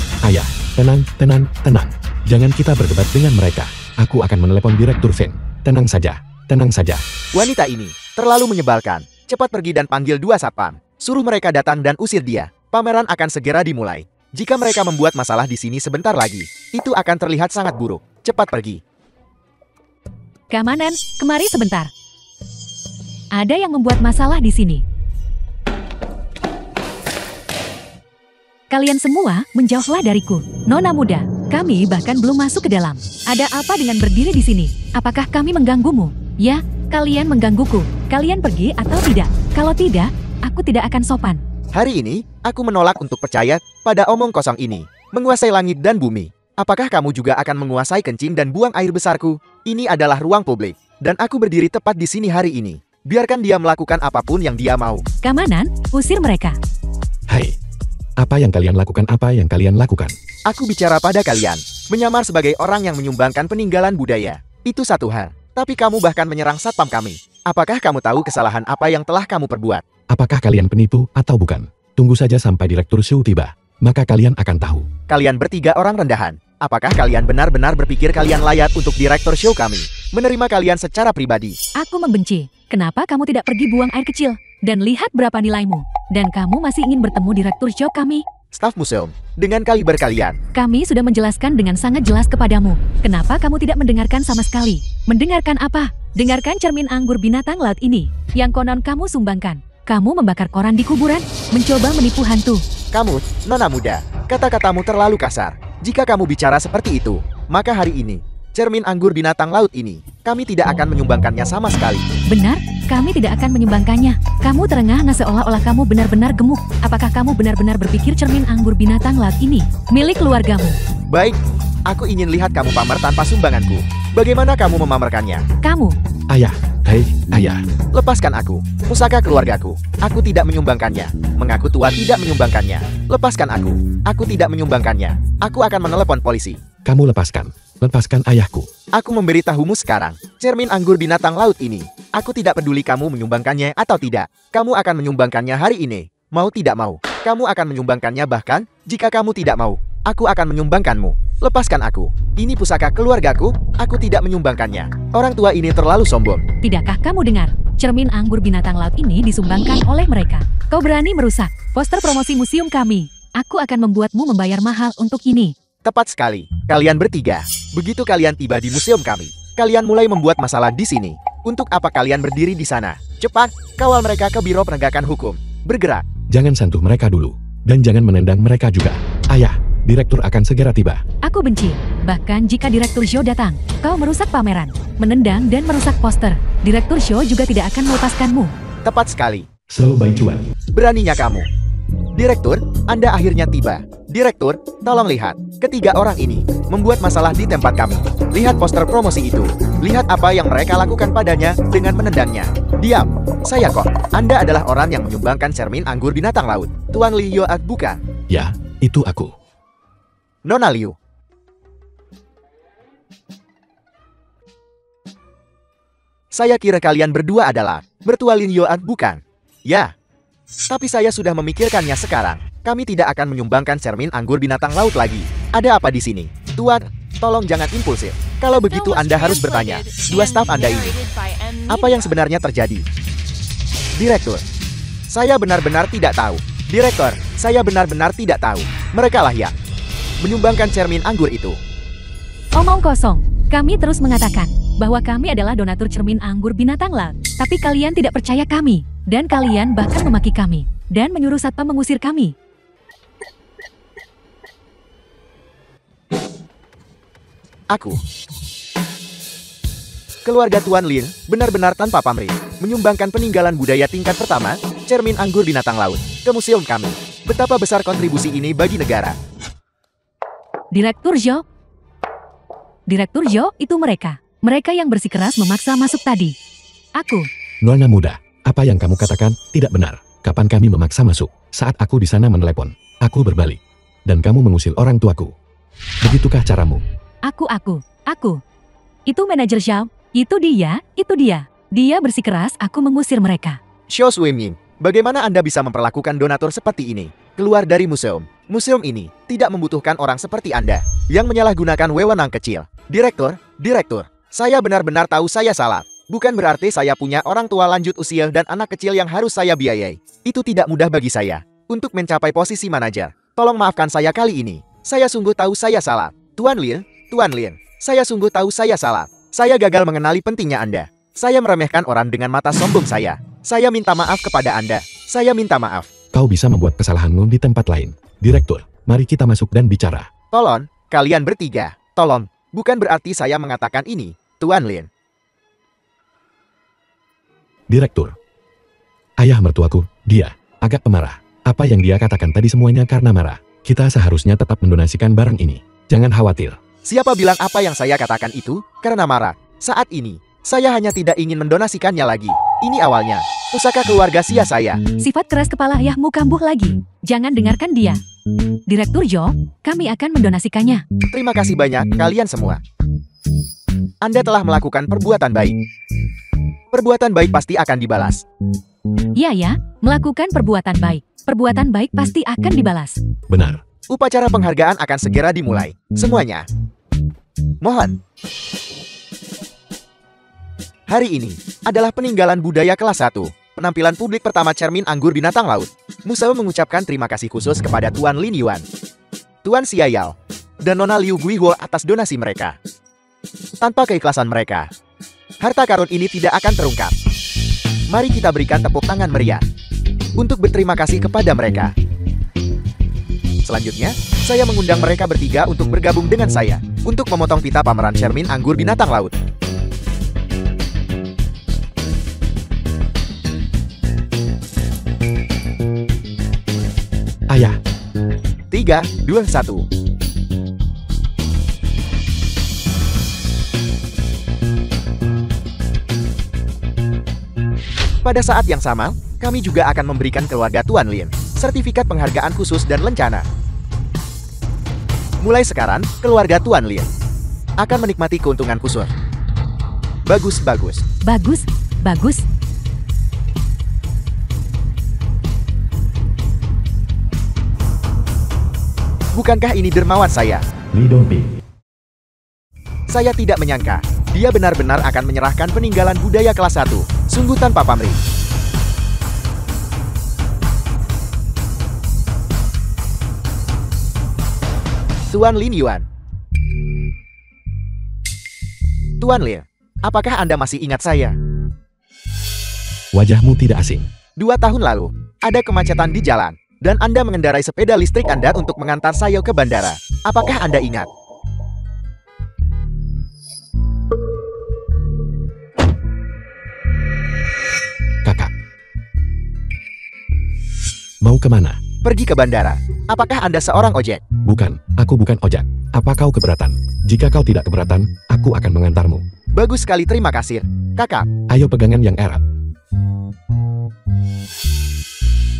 tenang. Jangan kita berdebat dengan mereka. Aku akan menelepon Direktur Fen. Tenang saja.
Wanita ini terlalu menyebalkan. Cepat pergi dan panggil 2 satpam. Suruh mereka datang dan usir dia. Pameran akan segera dimulai. Jika mereka membuat masalah di sini sebentar lagi, itu akan terlihat sangat buruk. Cepat pergi.
Keamanan, kemari sebentar. Ada yang membuat masalah di sini. Kalian semua menjauhlah dariku. Nona muda, kami bahkan belum masuk ke dalam. Ada apa dengan berdiri di sini? Apakah kami mengganggumu? Ya, kalian menggangguku. Kalian pergi atau tidak? Kalau tidak, aku tidak akan sopan.
Hari ini, aku menolak untuk percaya pada omong kosong ini. Menguasai langit dan bumi. Apakah kamu juga akan menguasai kencing dan buang air besarku? Ini adalah ruang publik. Dan aku berdiri tepat di sini hari ini. Biarkan dia melakukan apapun yang dia mau.
Keamanan, usir mereka.
Hai, apa yang kalian lakukan?
Aku bicara pada kalian. Menyamar sebagai orang yang menyumbangkan peninggalan budaya. Itu satu hal. Tapi kamu bahkan menyerang satpam kami. Apakah kamu tahu kesalahan apa yang telah kamu perbuat?
Apakah kalian penipu atau bukan? Tunggu saja sampai Direktur Shu tiba. Maka kalian akan tahu.
Kalian bertiga orang rendahan. Apakah kalian benar-benar berpikir kalian layak untuk Direktur Show kami? Menerima kalian secara pribadi.
Aku membenci. Kenapa kamu tidak pergi buang air kecil? Dan lihat berapa nilaimu. Dan kamu masih ingin bertemu Direktur Show kami?
Staf museum, dengan kaliber kalian.
Kami sudah menjelaskan dengan sangat jelas kepadamu. Kenapa kamu tidak mendengarkan sama sekali? Mendengarkan apa? Dengarkan cermin anggur binatang laut ini. Yang konon kamu sumbangkan. Kamu membakar koran di kuburan, mencoba menipu hantu.
Kamu, nona muda, kata-katamu terlalu kasar. Jika kamu bicara seperti itu, maka hari ini, cermin anggur binatang laut ini, kami tidak akan menyumbangkannya sama sekali.
Benar, kami tidak akan menyumbangkannya. Kamu terengah-engah seolah-olah kamu benar-benar gemuk. Apakah kamu benar-benar berpikir cermin anggur binatang laut ini milik keluargamu?
Baik, aku ingin lihat kamu pamer tanpa sumbanganku. Bagaimana kamu memamerkannya?
Kamu,
Ayah, hei, ayah.
Lepaskan aku, pusaka keluargaku. Aku tidak menyumbangkannya. Mengaku tua tidak menyumbangkannya. Lepaskan aku. Aku tidak menyumbangkannya. Aku akan menelepon polisi.
Kamu lepaskan. Lepaskan ayahku.
Aku memberitahumu sekarang. Cermin anggur binatang laut ini. Aku tidak peduli kamu menyumbangkannya atau tidak. Kamu akan menyumbangkannya hari ini. Mau tidak mau. Kamu akan menyumbangkannya bahkan jika kamu tidak mau. Aku akan menyumbangkanmu. Lepaskan aku. Ini pusaka keluargaku. Aku tidak menyumbangkannya. Orang tua ini terlalu sombong.
tidakkah kamu dengar? Cermin anggur binatang laut ini disumbangkan oleh mereka. Kau berani merusak poster promosi museum kami. Aku akan membuatmu membayar mahal untuk ini.
Tepat sekali. Kalian bertiga. Begitu kalian tiba di museum kami, kalian mulai membuat masalah di sini. Untuk apa kalian berdiri di sana? Cepat, kawal mereka ke Biro Penegakan Hukum. Bergerak.
Jangan sentuh mereka dulu. Dan jangan menendang mereka juga. Ayah, direktur akan segera tiba.
Aku benci. Bahkan jika Direktur Zhou datang, kau merusak pameran, menendang dan merusak poster. Direktur Zhou juga tidak akan melepaskanmu.
Tepat sekali.
So, Bai Chuan.
Beraninya kamu. Direktur, Anda akhirnya tiba. Direktur, tolong lihat. Ketiga orang ini membuat masalah di tempat kami. Lihat poster promosi itu. Lihat apa yang mereka lakukan padanya dengan menendangnya. Diam. Saya kok. Anda adalah orang yang menyumbangkan cermin anggur binatang laut. Tuan Liu, bukan?
Ya, itu aku.
Nona Liu. Saya kira kalian berdua adalah mertua Lin Yuan, bukan? Ya. Tapi saya sudah memikirkannya sekarang. Kami tidak akan menyumbangkan cermin anggur binatang laut lagi. Ada apa di sini? Tuan, tolong jangan impulsif. Kalau begitu Anda harus bertanya. Dua staf Anda ini. Apa yang sebenarnya terjadi? Direktur. Saya benar-benar tidak tahu. Direktur, saya benar-benar tidak tahu. Mereka lah yang menyumbangkan cermin anggur itu.
Omong kosong. Kami terus mengatakan bahwa kami adalah donatur cermin anggur binatang laut. Tapi kalian tidak percaya kami. Dan kalian bahkan memaki kami. Dan menyuruh satpam mengusir kami.
Aku. Keluarga Tuan Lin benar-benar tanpa pamrih menyumbangkan peninggalan budaya tingkat pertama, cermin anggur binatang laut, ke museum kami. Betapa besar kontribusi ini bagi negara.
Direktur Zhou. Direktur Zhou itu mereka. Mereka yang bersikeras memaksa masuk tadi. Aku.
Nona muda, apa yang kamu katakan tidak benar. Kapan kami memaksa masuk? Saat aku di sana menelepon, aku berbalik. Dan kamu mengusir orang tuaku. Begitukah caramu?
Aku. Itu manajer Zhao. Itu dia. Dia bersikeras aku mengusir mereka.
Xiao Shuiming, bagaimana Anda bisa memperlakukan donatur seperti ini? Keluar dari museum. Museum ini tidak membutuhkan orang seperti Anda yang menyalahgunakan wewenang kecil. Direktur, saya benar-benar tahu saya salah. Bukan berarti saya punya orang tua lanjut usia dan anak kecil yang harus saya biayai. Itu tidak mudah bagi saya untuk mencapai posisi manajer. Tolong maafkan saya kali ini. Saya sungguh tahu saya salah. Tuan Lin, saya sungguh tahu saya salah. Saya gagal mengenali pentingnya Anda. Saya meremehkan orang dengan mata sombong saya. Saya minta maaf kepada Anda. Saya minta maaf.
Kau bisa membuat kesalahanmu di tempat lain. Direktur, mari kita masuk dan bicara.
Tolong, kalian bertiga. Tolong, bukan berarti saya mengatakan ini, Tuan Lin.
Direktur. Ayah mertuaku, dia agak pemarah. Apa yang dia katakan tadi semuanya karena marah. Kita seharusnya tetap mendonasikan barang ini. Jangan khawatir.
Siapa bilang apa yang saya katakan itu karena marah? Saat ini, saya hanya tidak ingin mendonasikannya lagi. Ini awalnya. Pusaka keluarga Xia saya.
Sifat keras kepala ayahmu kambuh lagi. Jangan dengarkan dia. Direktur Zhou, kami akan mendonasikannya.
Terima kasih banyak kalian semua. Anda telah melakukan perbuatan baik. Perbuatan baik pasti akan dibalas.
Ya, melakukan perbuatan baik. Perbuatan baik pasti akan dibalas.
Benar.
Upacara penghargaan akan segera dimulai. Semuanya. Mohon. Hari ini adalah peninggalan budaya kelas 1. Penampilan publik pertama cermin anggur binatang laut. Museum mengucapkan terima kasih khusus kepada Tuan Lin Yuan, Tuan Xia Yao, dan Nona Liu Guihuo atas donasi mereka. Tanpa keikhlasan mereka, harta karun ini tidak akan terungkap. Mari kita berikan tepuk tangan meriah untuk berterima kasih kepada mereka. Selanjutnya, saya mengundang mereka bertiga untuk bergabung dengan saya. untuk memotong pita pameran cermin anggur binatang laut.
Ayah,
3, 2, 1. Pada saat yang sama, kami juga akan memberikan keluarga Tuan Lin sertifikat penghargaan khusus dan lencana. Mulai sekarang, keluarga Tuan Lin akan menikmati keuntungan khusus. Bagus, bagus.
Bagus, bagus.
Bukankah ini dermawan saya?
Li Dongping.
Saya tidak menyangka, dia benar-benar akan menyerahkan peninggalan budaya kelas 1, sungguh tanpa pamrih. Tuan Lin Yuan. Tuan Lin, apakah Anda masih ingat saya?
Wajahmu tidak asing.
2 tahun lalu, ada kemacetan di jalan, dan Anda mengendarai sepeda listrik Anda untuk mengantar saya ke bandara. Apakah Anda ingat?
Kakak. Mau kemana?
Pergi ke bandara. Apakah Anda seorang ojek?
Bukan, aku bukan ojek. Apa kau keberatan? Jika kau tidak keberatan, aku akan mengantarmu.
Bagus sekali, terima kasih, kakak.
Ayo pegangan yang erat.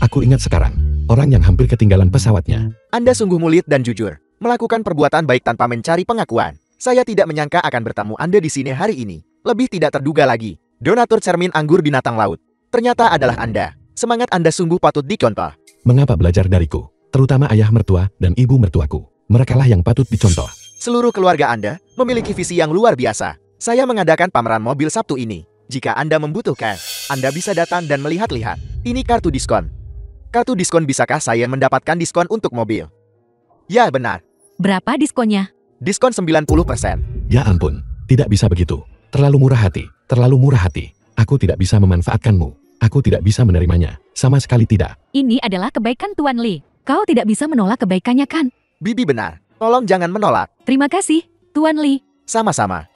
Aku ingat sekarang, orang yang hampir ketinggalan pesawatnya.
Anda sungguh mulia dan jujur, melakukan perbuatan baik tanpa mencari pengakuan. Saya tidak menyangka akan bertemu Anda di sini hari ini. Lebih tidak terduga lagi, donatur cermin anggur binatang laut ternyata adalah Anda. Semangat Anda sungguh patut dicontoh.
Mengapa belajar dariku? Terutama ayah mertua dan ibu mertuaku. Merekalah yang patut dicontoh.
Seluruh keluarga Anda memiliki visi yang luar biasa. Saya mengadakan pameran mobil Sabtu ini. Jika Anda membutuhkan, Anda bisa datang dan melihat-lihat. Ini kartu diskon. Kartu diskon, bisakah saya mendapatkan diskon untuk mobil? Ya, benar.
Berapa diskonnya?
Diskon 90%.
Ya ampun, tidak bisa begitu. Terlalu murah hati, terlalu murah hati. Aku tidak bisa memanfaatkanmu. Aku tidak bisa menerimanya. Sama sekali tidak.
Ini adalah kebaikan Tuan Li. Kau tidak bisa menolak kebaikannya kan?
Bibi benar. Tolong jangan menolak.
Terima kasih, Tuan Li.
Sama-sama.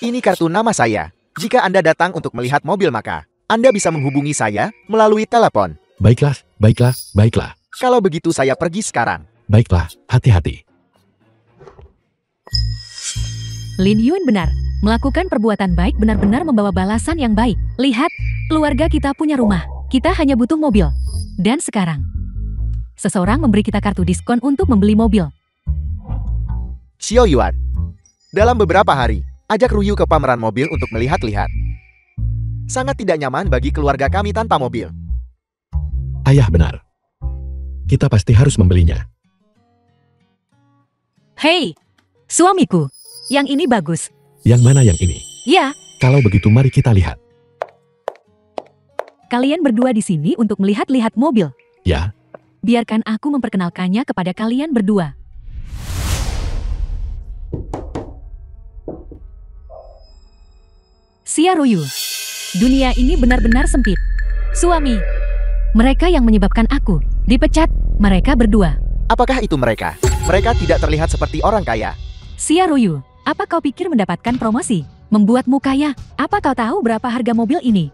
Ini kartu nama saya. Jika Anda datang untuk melihat mobil, maka Anda bisa menghubungi saya melalui telepon.
Baiklah, baiklah, baiklah.
Kalau begitu saya pergi sekarang.
Baiklah, hati-hati.
Lin Yun benar. Melakukan perbuatan baik benar-benar membawa balasan yang baik. Lihat, keluarga kita punya rumah. Kita hanya butuh mobil. Dan sekarang, seseorang memberi kita kartu diskon untuk membeli mobil.
Xiao Yuan. Dalam beberapa hari, ajak Ruyu ke pameran mobil untuk melihat-lihat. Sangat tidak nyaman bagi keluarga kami tanpa mobil.
Ayah benar. Kita pasti harus membelinya.
Hei, suamiku. Yang ini bagus.
Yang mana yang ini?
Ya,
Kalau begitu mari kita lihat.
kalian berdua di sini untuk melihat-lihat mobil.
Ya,
Biarkan aku memperkenalkannya kepada kalian berdua. Xia Ruyu. Dunia ini benar-benar sempit. Suami. Mereka yang menyebabkan aku dipecat, mereka berdua.
Apakah itu mereka? Mereka tidak terlihat seperti orang kaya.
Xia Ruyu, apa kau pikir mendapatkan promosi membuatmu kaya? Apa kau tahu berapa harga mobil ini?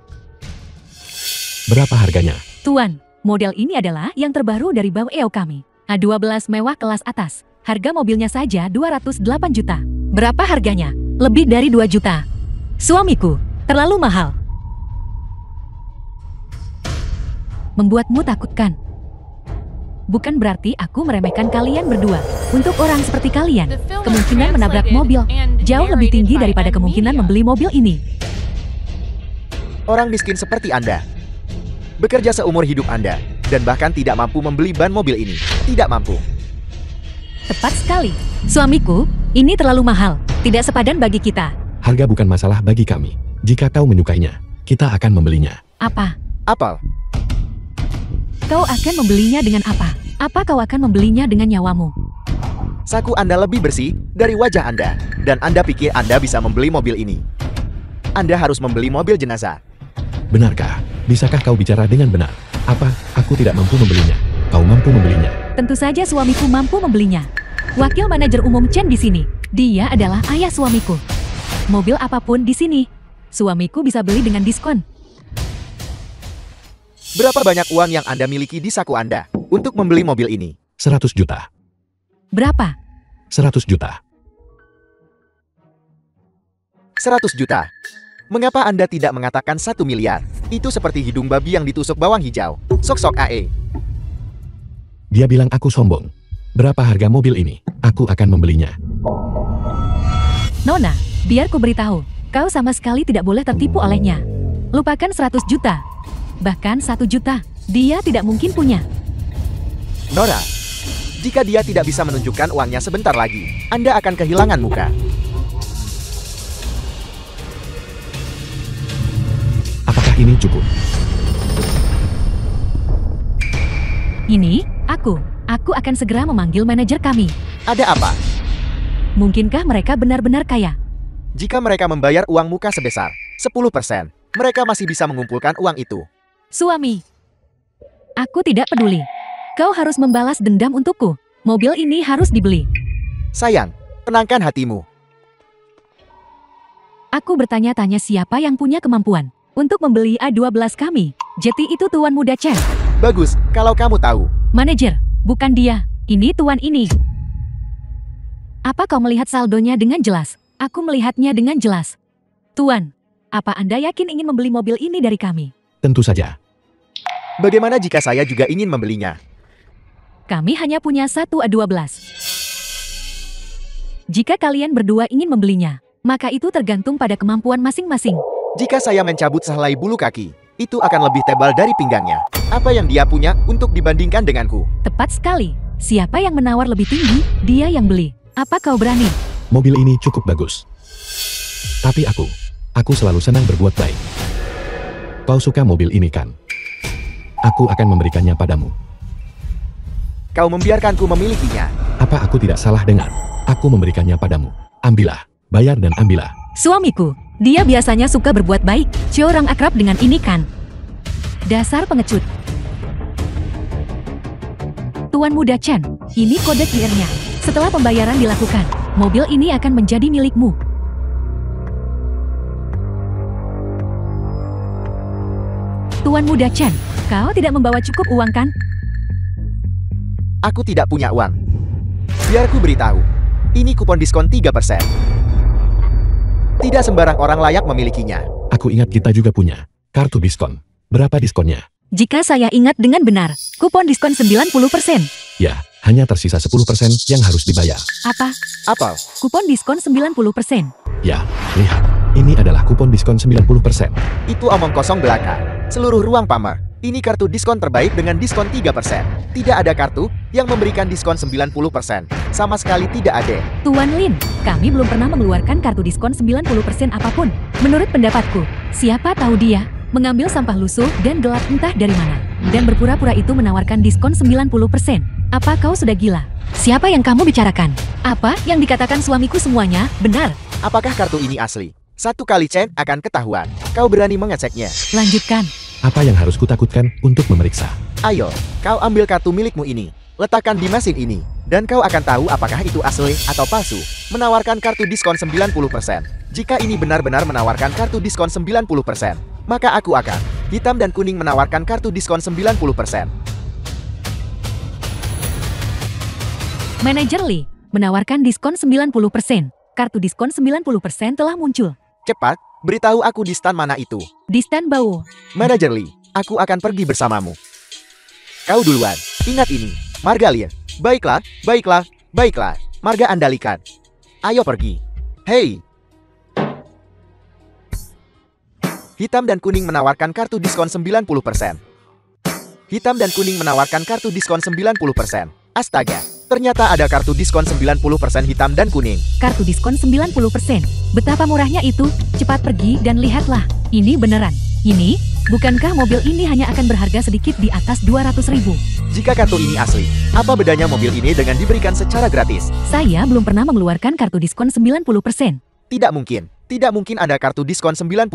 berapa harganya?
Tuan, model ini adalah yang terbaru dari Bao kami. A12 mewah kelas atas. Harga mobilnya saja 208 juta. Berapa harganya? Lebih dari 2 juta. Suamiku, terlalu mahal. Membuatmu takut kan? Bukan berarti aku meremehkan kalian berdua. Untuk orang seperti kalian, kemungkinan menabrak mobil jauh lebih tinggi daripada kemungkinan membeli mobil ini.
Orang miskin seperti Anda bekerja seumur hidup Anda dan bahkan tidak mampu membeli ban mobil ini. Tidak mampu.
Tepat sekali. Suamiku, ini terlalu mahal. Tidak sepadan bagi kita.
Harga bukan masalah bagi kami. Jika kau menyukainya, kita akan membelinya.
Apa?
Apel.
Kau akan membelinya dengan apa? Apa kau akan membelinya dengan nyawamu?
Saku Anda lebih bersih dari wajah Anda, dan Anda pikir Anda bisa membeli mobil ini. Anda harus membeli mobil jenazah.
Benarkah? Bisakah kau bicara dengan benar? Apa? Aku tidak mampu membelinya. Kau mampu membelinya.
Tentu saja suamiku mampu membelinya. Wakil manajer umum Chen di sini. Dia adalah ayah suamiku. Mobil apapun di sini, suamiku bisa beli dengan diskon.
Berapa banyak uang yang Anda miliki di saku Anda untuk membeli mobil ini?
100 juta.
Berapa?
100 juta.
100 juta. Mengapa Anda tidak mengatakan 1 miliar? Itu seperti hidung babi yang ditusuk bawang hijau. Sok-sok AE.
Dia bilang aku sombong. Berapa harga mobil ini? Aku akan membelinya.
Nona, biar ku beritahu, kau sama sekali tidak boleh tertipu olehnya. Lupakan 100 juta. Bahkan 1 juta, dia tidak mungkin punya.
Nora, jika dia tidak bisa menunjukkan uangnya sebentar lagi, Anda akan kehilangan muka.
Apakah ini cukup?
Ini, Aku akan segera memanggil manajer kami.
Ada apa?
Mungkinkah mereka benar-benar kaya?
Jika mereka membayar uang muka sebesar 10%, mereka masih bisa mengumpulkan uang itu.
Suami, aku tidak peduli. Kau harus membalas dendam untukku. Mobil ini harus dibeli.
Sayang, tenangkan hatimu.
Aku bertanya-tanya siapa yang punya kemampuan untuk membeli A12 kami. Jadi itu Tuan Muda Chen.
Bagus, kalau kamu tahu.
Manajer, bukan dia. Ini tuan ini. Apa kau melihat saldonya dengan jelas? Aku melihatnya dengan jelas. Tuan, apa Anda yakin ingin membeli mobil ini dari kami?
Tentu saja.
Bagaimana jika saya juga ingin membelinya?
Kami hanya punya satu A12. Jika kalian berdua ingin membelinya, maka itu tergantung pada kemampuan masing-masing.
Jika saya mencabut sehelai bulu kaki, itu akan lebih tebal dari pinggangnya. Apa yang dia punya untuk dibandingkan denganku?
Tepat sekali. Siapa yang menawar lebih tinggi, dia yang beli. Apa kau berani?
Mobil ini cukup bagus. Tapi aku selalu senang berbuat baik. Kau suka mobil ini kan? Aku akan memberikannya padamu.
Kau membiarkanku memilikinya.
Apa aku tidak salah dengar? Aku memberikannya padamu. Ambillah, bayar dan ambillah.
Suamiku, dia biasanya suka berbuat baik. Seorang akrab dengan ini kan? Dasar pengecut. Tuan Muda Chen, ini kode QR-nya. Setelah pembayaran dilakukan, mobil ini akan menjadi milikmu. Tuan Muda Chen, kau tidak membawa cukup uang kan?
Aku tidak punya uang. Biar ku beritahu. Ini kupon diskon 3%. Tidak sembarang orang layak memilikinya.
Aku ingat kita juga punya kartu diskon. Berapa diskonnya?
Jika saya ingat dengan benar, kupon diskon 90%.
Ya, hanya tersisa 10% yang harus dibayar.
Apa?
Apa?
Kupon diskon 90%.
Ya, lihat. Ini adalah kupon diskon 90%.
Itu omong kosong belaka. Seluruh ruang pamer. Ini kartu diskon terbaik dengan diskon 3%. Tidak ada kartu yang memberikan diskon 90%. Sama sekali tidak ada.
Tuan Lin, kami belum pernah mengeluarkan kartu diskon 90% apapun. Menurut pendapatku, siapa tahu dia mengambil sampah lusuh dan gelap entah dari mana, dan berpura-pura itu menawarkan diskon 90%. Apa kau sudah gila? Siapa yang kamu bicarakan? Apa yang dikatakan suamiku semuanya benar?
Apakah kartu ini asli? 1 kali cek akan ketahuan. Kau berani mengeceknya?
Lanjutkan.
Apa yang harus kutakutkan untuk memeriksa?
Ayo, kau ambil kartu milikmu ini. Letakkan di mesin ini. Dan kau akan tahu apakah itu asli atau palsu. Menawarkan kartu diskon 90%. Jika ini benar-benar menawarkan kartu diskon 90%, maka aku akan. Hitam dan kuning menawarkan kartu diskon 90%.
Manajer Lee menawarkan diskon 90%. Kartu diskon 90% telah muncul.
Cepat, beritahu aku di stand mana itu.
Di stand Bao.
Manajer Lee, aku akan pergi bersamamu. Kau duluan. Ingat ini. Marga Lee. Baiklah, baiklah, baiklah. Marga andalikan. Ayo pergi. Hei. Hitam dan kuning menawarkan kartu diskon 90%. Hitam dan kuning menawarkan kartu diskon 90%. Astaga, ternyata ada kartu diskon 90% hitam dan kuning.
Kartu diskon 90%. Betapa murahnya itu. Cepat pergi dan lihatlah. Ini beneran. Ini, bukankah mobil ini hanya akan berharga sedikit di atas 200.000?
Jika kartu ini asli, apa bedanya mobil ini dengan diberikan secara gratis?
Saya belum pernah mengeluarkan kartu diskon 90%.
Tidak mungkin. Tidak mungkin ada kartu diskon 90%.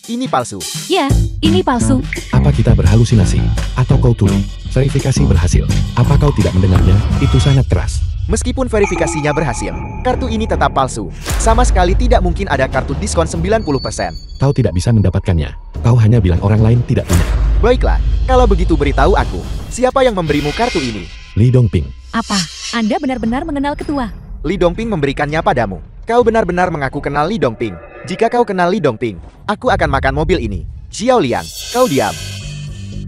Ini palsu.
Ya, ini palsu.
Apa kita berhalusinasi? Atau kau tuli? Verifikasi berhasil. Apa kau tidak mendengarnya? Itu sangat keras.
Meskipun verifikasinya berhasil, kartu ini tetap palsu. Sama sekali tidak mungkin ada kartu diskon 90%.
Kau tidak bisa mendapatkannya. Kau hanya bilang orang lain tidak punya.
Baiklah, kalau begitu beritahu aku, siapa yang memberimu kartu ini?
Li Dongping.
Apa? Anda benar-benar mengenal ketua?
Li Dongping memberikannya padamu. Kau benar-benar mengaku kenal Li Dongping. Jika kau kenal Li Dongping, aku akan makan mobil ini. Xiao Liang, kau diam.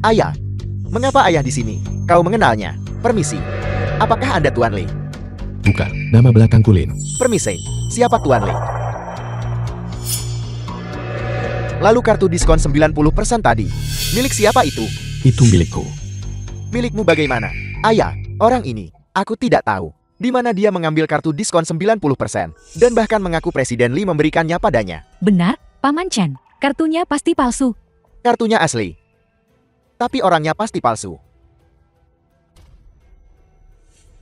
Ayah. Mengapa ayah di sini? Kau mengenalnya. Permisi. Apakah Anda Tuan Li?
Bukan, nama belakangku Lin.
Permisi. Siapa Tuan Li? Lalu kartu diskon 90% tadi. Milik siapa itu?
Itu milikku.
Milikmu bagaimana? Ayah, orang ini, aku tidak tahu. Di mana dia mengambil kartu diskon 90%. Dan bahkan mengaku Presiden Li memberikannya padanya.
Benar, Paman Chen. Kartunya pasti palsu.
Kartunya asli. Tapi orangnya pasti palsu.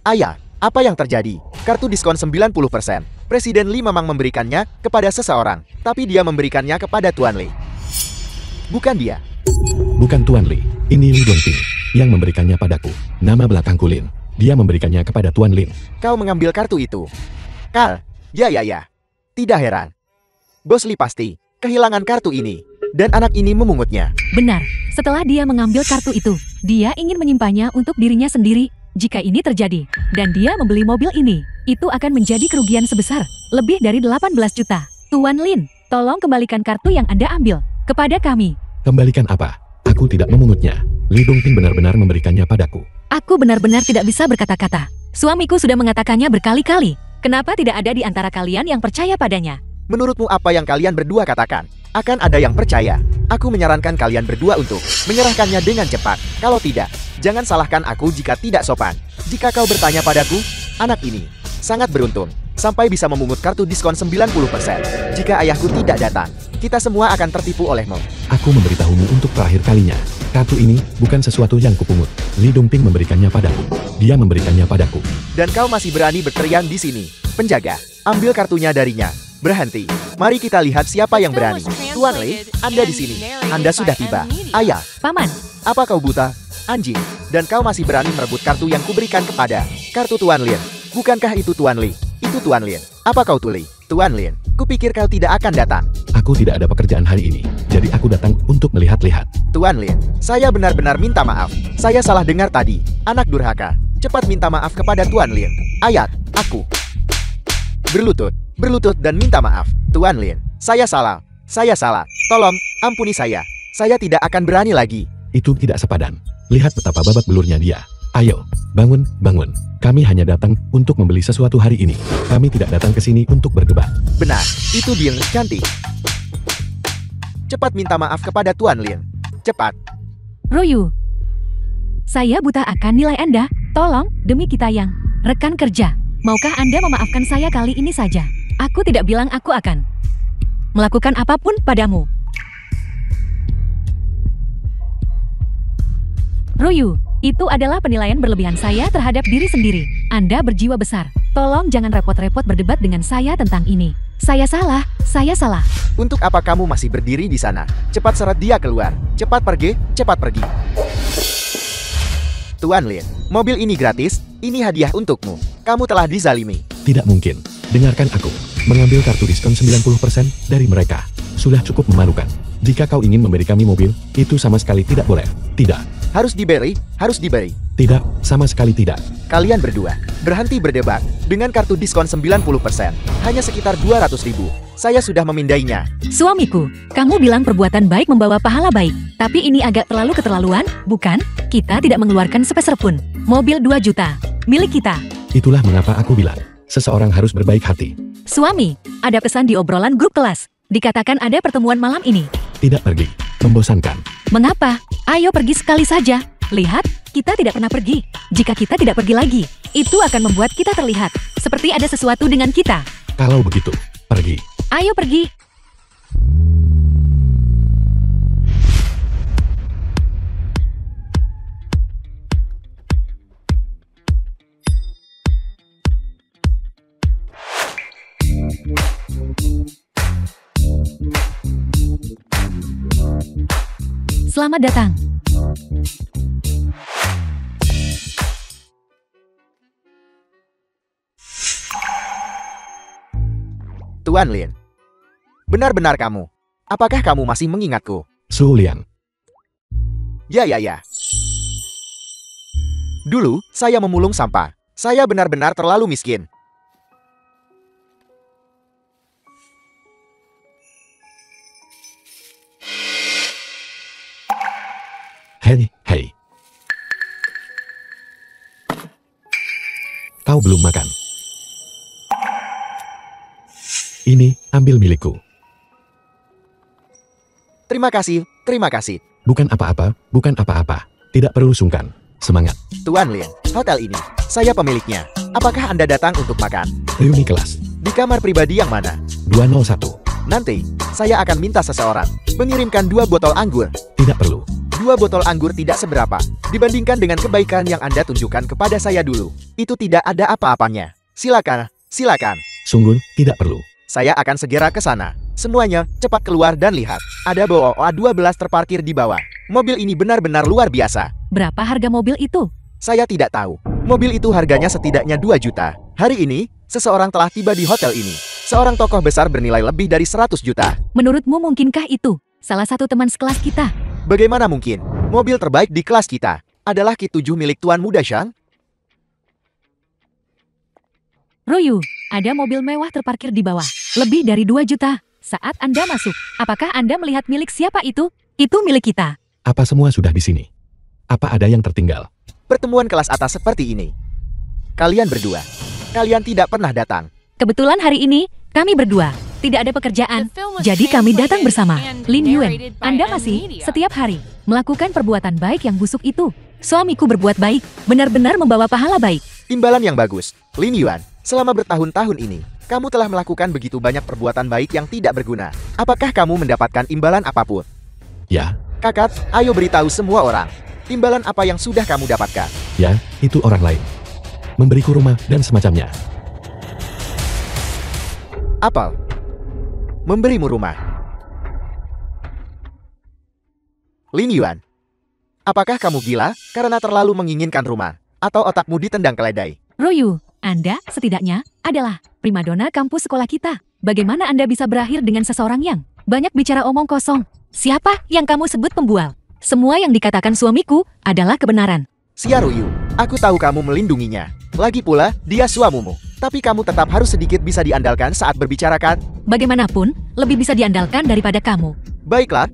Ayah, apa yang terjadi? Kartu diskon 90%. Presiden Li memang memberikannya kepada seseorang, tapi dia memberikannya kepada Tuan Li. Bukan dia.
Bukan Tuan Li. Ini Li Dongping yang memberikannya padaku. Nama belakangku Lin. Dia memberikannya kepada Tuan Lin.
Kau mengambil kartu itu. Kal, ya. Tidak heran. Bos Li pasti kehilangan kartu ini. Dan anak ini memungutnya.
Benar, setelah dia mengambil kartu itu, dia ingin menyimpannya untuk dirinya sendiri. Jika ini terjadi, dan dia membeli mobil ini, itu akan menjadi kerugian sebesar lebih dari 18 juta. Tuan Lin, tolong kembalikan kartu yang Anda ambil kepada kami.
Kembalikan apa? Aku tidak memungutnya. Li Dongping benar-benar memberikannya padaku.
Aku benar-benar tidak bisa berkata-kata. Suamiku sudah mengatakannya berkali-kali. Kenapa tidak ada di antara kalian yang percaya padanya?
Menurutmu apa yang kalian berdua katakan? Akan ada yang percaya. Aku menyarankan kalian berdua untuk menyerahkannya dengan cepat. Kalau tidak, jangan salahkan aku jika tidak sopan. Jika kau bertanya padaku, anak ini sangat beruntung sampai bisa memungut kartu diskon 90%. Jika ayahku tidak datang, kita semua akan tertipu olehmu.
Aku memberitahumu untuk terakhir kalinya. Kartu ini bukan sesuatu yang kupungut. Li Dongping memberikannya padaku. Dia memberikannya padaku.
Dan kau masih berani berteriak di sini. Penjaga, ambil kartunya darinya. Berhenti. Mari kita lihat siapa yang berani. Tuan Li, Anda di sini. Anda sudah tiba. Ayah,
Paman,
apa kau buta? Anjing. Dan kau masih berani merebut kartu yang kuberikan kepada kartu Tuan Lin. Bukankah itu Tuan Li? Itu Tuan Lin. Apa kau tuli? Tuan Lin, kupikir kau tidak akan datang.
Aku tidak ada pekerjaan hari ini. Jadi aku datang untuk melihat-lihat.
Tuan Lin, saya benar-benar minta maaf. Saya salah dengar tadi. Anak durhaka. Cepat minta maaf kepada Tuan Lin. Ayat, aku. Berlutut dan minta maaf. Tuan Lin, saya salah. Tolong, ampuni saya. Saya tidak akan berani lagi.
Itu tidak sepadan. Lihat betapa babak belurnya dia. Ayo, bangun. Kami hanya datang untuk membeli sesuatu hari ini. Kami tidak datang ke sini untuk berdebat.
Benar, itu dia yang cantik. Cepat minta maaf kepada Tuan Lin. Cepat.
Royu. Saya buta akan nilai Anda. Tolong, demi kita yang rekan kerja. Maukah Anda memaafkan saya kali ini saja? Aku tidak bilang aku akan melakukan apapun padamu. Royu, itu adalah penilaian berlebihan saya terhadap diri sendiri. Anda berjiwa besar. Tolong jangan repot-repot berdebat dengan saya tentang ini. Saya salah.
Untuk apa kamu masih berdiri di sana? Cepat seret dia keluar. Cepat pergi. Tuan Lin, mobil ini gratis. Ini hadiah untukmu. Kamu telah dizalimi.
Tidak mungkin. Dengarkan aku. Mengambil kartu diskon 90% dari mereka sudah cukup memalukan. Jika kau ingin memberi kami mobil, itu sama sekali tidak boleh. Tidak.
Harus diberi.
Tidak, sama sekali tidak.
Kalian berdua, berhenti berdebat. Dengan kartu diskon 90%, hanya sekitar 200.000. Saya sudah memindainya.
Suamiku, kamu bilang perbuatan baik membawa pahala baik. Tapi ini agak terlalu keterlaluan, bukan? Kita tidak mengeluarkan sepeser pun. Mobil 2 juta, milik kita.
Itulah mengapa aku bilang, seseorang harus berbaik hati.
Suami, ada pesan di obrolan grup kelas. Dikatakan ada pertemuan malam ini.
Tidak pergi, membosankan.
Mengapa? Ayo pergi sekali saja. Lihat, kita tidak pernah pergi. Jika kita tidak pergi lagi, itu akan membuat kita terlihat seperti ada sesuatu dengan kita.
Kalau begitu, pergi.
Ayo pergi. Selamat datang.
Tuan Lin. Benar-benar kamu. Apakah kamu masih mengingatku?
Su Lian.
Ya. Dulu, saya memulung sampah. Saya benar-benar terlalu miskin.
Hei. Kau belum makan. Ini, ambil milikku.
Terima kasih.
Bukan apa-apa. Tidak perlu sungkan. Semangat.
Tuan Lin, hotel ini, saya pemiliknya. Apakah Anda datang untuk makan?
Reuni kelas.
Di kamar pribadi yang mana?
201.
Nanti, saya akan minta seseorang mengirimkan 2 botol anggur.
Tidak perlu.
2 botol anggur tidak seberapa dibandingkan dengan kebaikan yang Anda tunjukkan kepada saya dulu. Itu tidak ada apa-apanya. Silakan.
Sungguh, tidak perlu.
Saya akan segera ke sana. Semuanya, cepat keluar dan lihat. Ada BOA 12 terparkir di bawah. Mobil ini benar-benar luar biasa.
Berapa harga mobil itu?
Saya tidak tahu. Mobil itu harganya setidaknya 2 juta. Hari ini, seseorang telah tiba di hotel ini. Seorang tokoh besar bernilai lebih dari 100 juta.
Menurutmu mungkinkah itu salah satu teman sekelas kita?
Bagaimana mungkin? Mobil terbaik di kelas kita adalah Ki-7 milik Tuan Muda Shang?
Ruyu, ada mobil mewah terparkir di bawah. Lebih dari 2 juta. Saat Anda masuk, apakah Anda melihat milik siapa itu? Itu milik kita.
Apa semua sudah di sini? Apa ada yang tertinggal?
Pertemuan kelas atas seperti ini. Kalian berdua. Kalian tidak pernah datang.
Kebetulan hari ini, kami berdua tidak ada pekerjaan, jadi kami datang bersama. Lin Yuan, Anda masih setiap hari melakukan perbuatan baik yang busuk itu. Suamiku berbuat baik, benar-benar membawa pahala baik.
Imbalan yang bagus. Lin Yuan, selama bertahun-tahun ini, kamu telah melakukan begitu banyak perbuatan baik yang tidak berguna. Apakah kamu mendapatkan imbalan apapun?
Ya.
Kakak, ayo beritahu semua orang. Imbalan apa yang sudah kamu dapatkan?
Ya, itu orang lain. Memberiku rumah dan semacamnya.
Apel. Memberimu rumah. Lin Yuan, apakah kamu gila karena terlalu menginginkan rumah? Atau otakmu ditendang keledai?
Ruyu, Anda setidaknya adalah primadona kampus sekolah kita. Bagaimana Anda bisa berakhir dengan seseorang yang banyak bicara omong kosong? Siapa yang kamu sebut pembual? Semua yang dikatakan suamiku adalah kebenaran.
Xia Ruyu, aku tahu kamu melindunginya. Lagi pula, dia suamimu. Tapi kamu tetap harus sedikit bisa diandalkan saat berbicara kan?
Bagaimanapun, lebih bisa diandalkan daripada kamu.
Baiklah.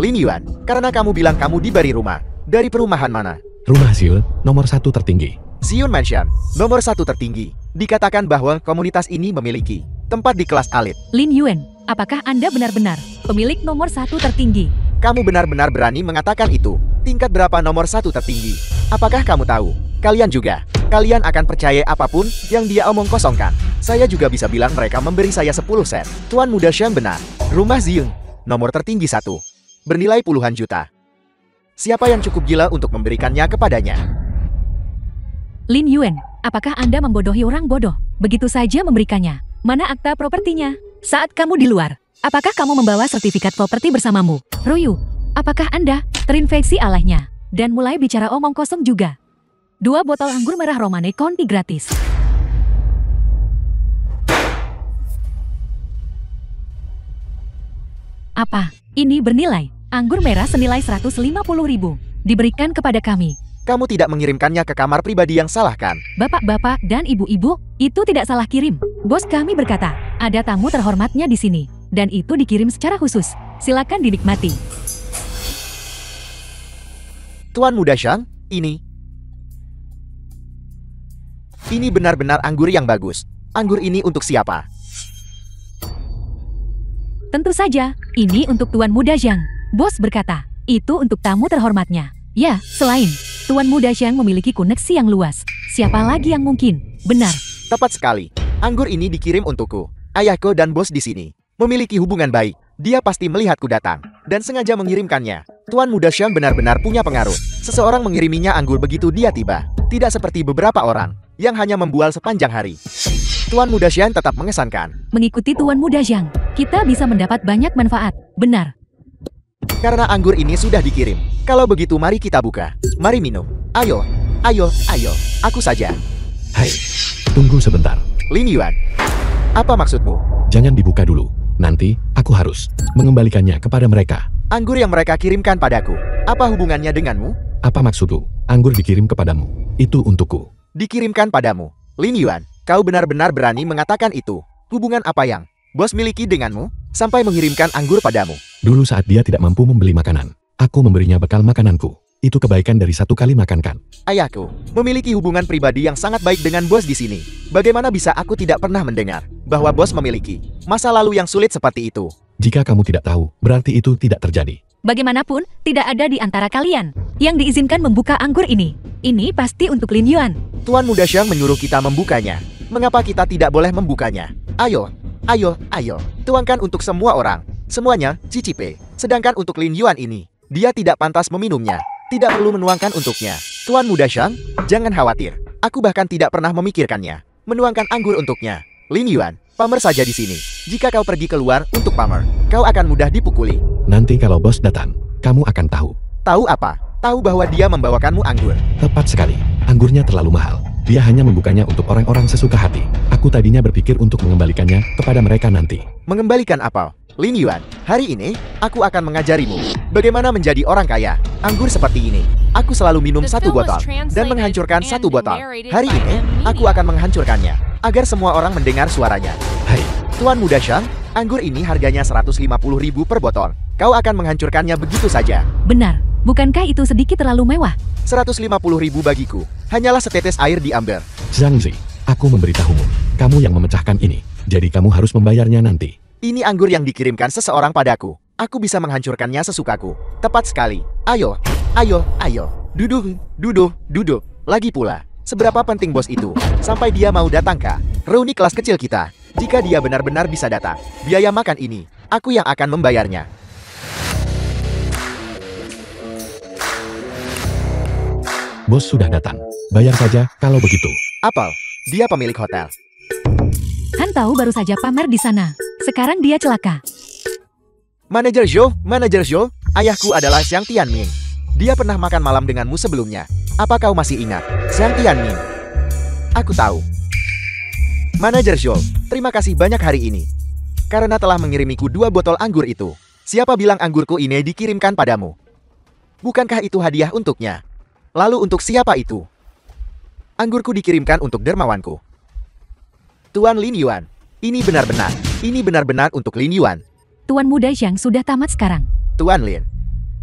Lin Yuan, karena kamu bilang kamu diberi rumah. Dari perumahan mana?
Rumah Siul, nomor 1 tertinggi.
Xiun Mansion, nomor 1 tertinggi. Dikatakan bahwa komunitas ini memiliki tempat di kelas elit.
Lin Yuan, apakah Anda benar-benar pemilik nomor 1 tertinggi?
Kamu benar-benar berani mengatakan itu. Tingkat berapa nomor 1 tertinggi? Apakah kamu tahu? Kalian juga. Kalian akan percaya apapun yang dia omong kosongkan. Saya juga bisa bilang mereka memberi saya 10 sen. Tuan Muda Shang benar. Rumah Xiun, nomor tertinggi 1. Bernilai puluhan juta. Siapa yang cukup gila untuk memberikannya kepadanya?
Lin Yuan, apakah Anda membodohi orang bodoh? Begitu saja memberikannya. Mana akta propertinya? Saat kamu di luar, apakah kamu membawa sertifikat properti bersamamu? Ruyu, apakah Anda terinfeksi alahnya? Dan mulai bicara omong kosong juga. 2 botol anggur merah Romane Conti gratis. Apa? Ini bernilai. Anggur merah senilai 150.000. Diberikan kepada kami.
Kamu tidak mengirimkannya ke kamar pribadi yang salah kan?
Bapak-bapak dan ibu-ibu, itu tidak salah kirim. Bos kami berkata, ada tamu terhormatnya di sini. Dan itu dikirim secara khusus. Silakan dinikmati.
Tuan Muda Shang, ini benar-benar anggur yang bagus. Anggur ini untuk siapa?
Tentu saja, ini untuk Tuan Muda Zhang. Bos berkata, itu untuk tamu terhormatnya. Ya, selain Tuan Muda Zhang memiliki koneksi yang luas. Siapa lagi yang mungkin? Benar.
Tepat sekali. Anggur ini dikirim untukku. Ayahku dan bos di sini memiliki hubungan baik. Dia pasti melihatku datang dan sengaja mengirimkannya. Tuan Muda Shang benar-benar punya pengaruh. Seseorang mengiriminya anggur begitu dia tiba. Tidak seperti beberapa orang yang hanya membual sepanjang hari. Tuan Muda Shang tetap mengesankan.
Mengikuti Tuan Muda Zhang, kita bisa mendapat banyak manfaat. Benar.
Karena anggur ini sudah dikirim. Kalau begitu mari kita buka. Mari minum. Ayo. Aku saja.
Hai, tunggu sebentar.
Lin Yuan, Apa maksudmu?
Jangan dibuka dulu. Nanti, aku harus mengembalikannya kepada mereka.
Anggur yang mereka kirimkan padaku. Apa hubungannya denganmu?
Apa maksudmu? Anggur dikirim kepadamu. Itu untukku.
Dikirimkan padamu. Lin Yuan, kau benar-benar berani mengatakan itu. Hubungan apa yang bos miliki denganmu? Sampai mengirimkan anggur padamu.
Dulu saat dia tidak mampu membeli makanan, aku memberinya bekal makananku. Itu kebaikan dari satu kali makan kan.
Ayahku memiliki hubungan pribadi yang sangat baik dengan bos di sini. Bagaimana bisa aku tidak pernah mendengar bahwa bos memiliki masa lalu yang sulit seperti itu?
Jika kamu tidak tahu, berarti itu tidak terjadi.
Bagaimanapun, tidak ada di antara kalian yang diizinkan membuka anggur ini. Ini pasti untuk Lin Yuan.
Tuan Muda Xiang menyuruh kita membukanya. Mengapa kita tidak boleh membukanya? Ayo, ayo, ayo. Tuangkan untuk semua orang. Semuanya, cicipe. Sedangkan untuk Lin Yuan ini, dia tidak pantas meminumnya. Tidak perlu menuangkan untuknya. Tuan Muda Xiang, jangan khawatir. Aku bahkan tidak pernah memikirkannya. Menuangkan anggur untuknya. Lin Yuan, pamer saja di sini. Jika kau pergi keluar untuk pamer, kau akan mudah dipukuli.
Nanti kalau bos datang, kamu akan tahu.
Tahu apa? Tahu bahwa dia membawakanmu anggur.
Tepat sekali. Anggurnya terlalu mahal. Dia hanya membukanya untuk orang-orang sesuka hati. Aku tadinya berpikir untuk mengembalikannya kepada mereka nanti.
Mengembalikan apa? Lin Yuan, hari ini, aku akan mengajarimu bagaimana menjadi orang kaya. Anggur seperti ini, aku selalu minum satu botol dan menghancurkan satu botol. Hari ini, aku akan menghancurkannya agar semua orang mendengar suaranya.
Hai,
Tuan Muda Xiang, anggur ini harganya 150.000 per botol. Kau akan menghancurkannya begitu saja.
Benar, bukankah itu sedikit terlalu mewah?
150.000 bagiku, hanyalah setetes air diambil.
Zhang Zi, aku memberitahumu. Kamu yang memecahkan ini, jadi kamu harus membayarnya nanti.
Ini anggur yang dikirimkan seseorang padaku. Aku bisa menghancurkannya sesukaku. Tepat sekali. Ayo, ayo, ayo. Duduk, duduk, duduk. Lagi pula, seberapa penting bos itu sampai dia mau datang ke reuni kelas kecil kita? Jika dia benar-benar bisa datang, biaya makan ini, aku yang akan membayarnya.
Bos sudah datang. Bayar saja kalau begitu.
Apel, dia pemilik hotel.
Han tahu baru saja pamer di sana. Sekarang dia celaka.
Manajer Zhou, ayahku adalah Xiang Tianming. Dia pernah makan malam denganmu sebelumnya. Apa kau masih ingat? Xiang Tianming. Aku tahu. Manajer Zhou, terima kasih banyak hari ini. Karena telah mengirimiku 2 botol anggur itu. Siapa bilang anggurku ini dikirimkan padamu? Bukankah itu hadiah untuknya? Lalu untuk siapa itu? Anggurku dikirimkan untuk dermawanku. Tuan Lin Yuan, ini benar-benar untuk Lin Yuan.
Tuan Muda Xiang sudah tamat sekarang.
Tuan Lin,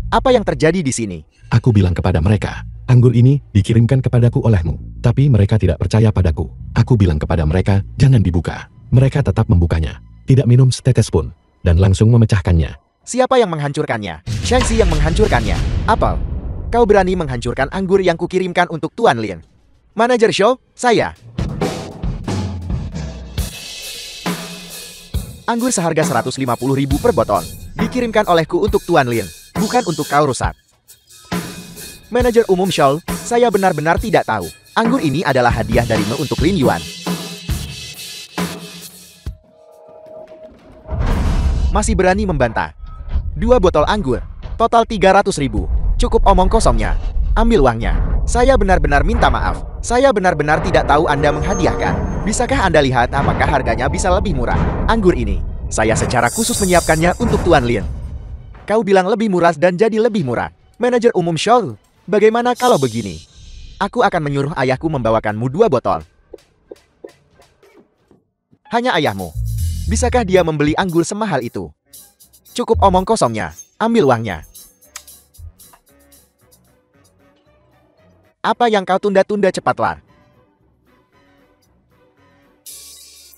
apa yang terjadi di sini?
Aku bilang kepada mereka, anggur ini dikirimkan kepadaku olehmu. Tapi mereka tidak percaya padaku. Aku bilang kepada mereka, jangan dibuka. Mereka tetap membukanya. Tidak minum setetes pun. Dan langsung memecahkannya.
Siapa yang menghancurkannya? Shangxi yang menghancurkannya. Apel, kau berani menghancurkan anggur yang kukirimkan untuk Tuan Lin? Manajer Zhou, saya. Anggur seharga 150.000 per botol. Dikirimkan olehku untuk Tuan Lin, bukan untuk kau rusak. Manajer umum Zhou, saya benar-benar tidak tahu. Anggur ini adalah hadiah darimu untuk Lin Yuan. Masih berani membantah. 2 botol anggur, total 300.000. Cukup omong kosongnya. Ambil uangnya. Saya benar-benar minta maaf. Saya benar-benar tidak tahu Anda menghadiahkan. Bisakah Anda lihat apakah harganya bisa lebih murah? Anggur ini, saya secara khusus menyiapkannya untuk Tuan Lin. Kau bilang lebih murah dan jadi lebih murah. Manajer umum Zhou, bagaimana kalau begini? Aku akan menyuruh ayahku membawakanmu 2 botol. Hanya ayahmu. Bisakah dia membeli anggur semahal itu? Cukup omong kosongnya. Ambil uangnya. Apa yang kau tunda-tunda, cepatlah.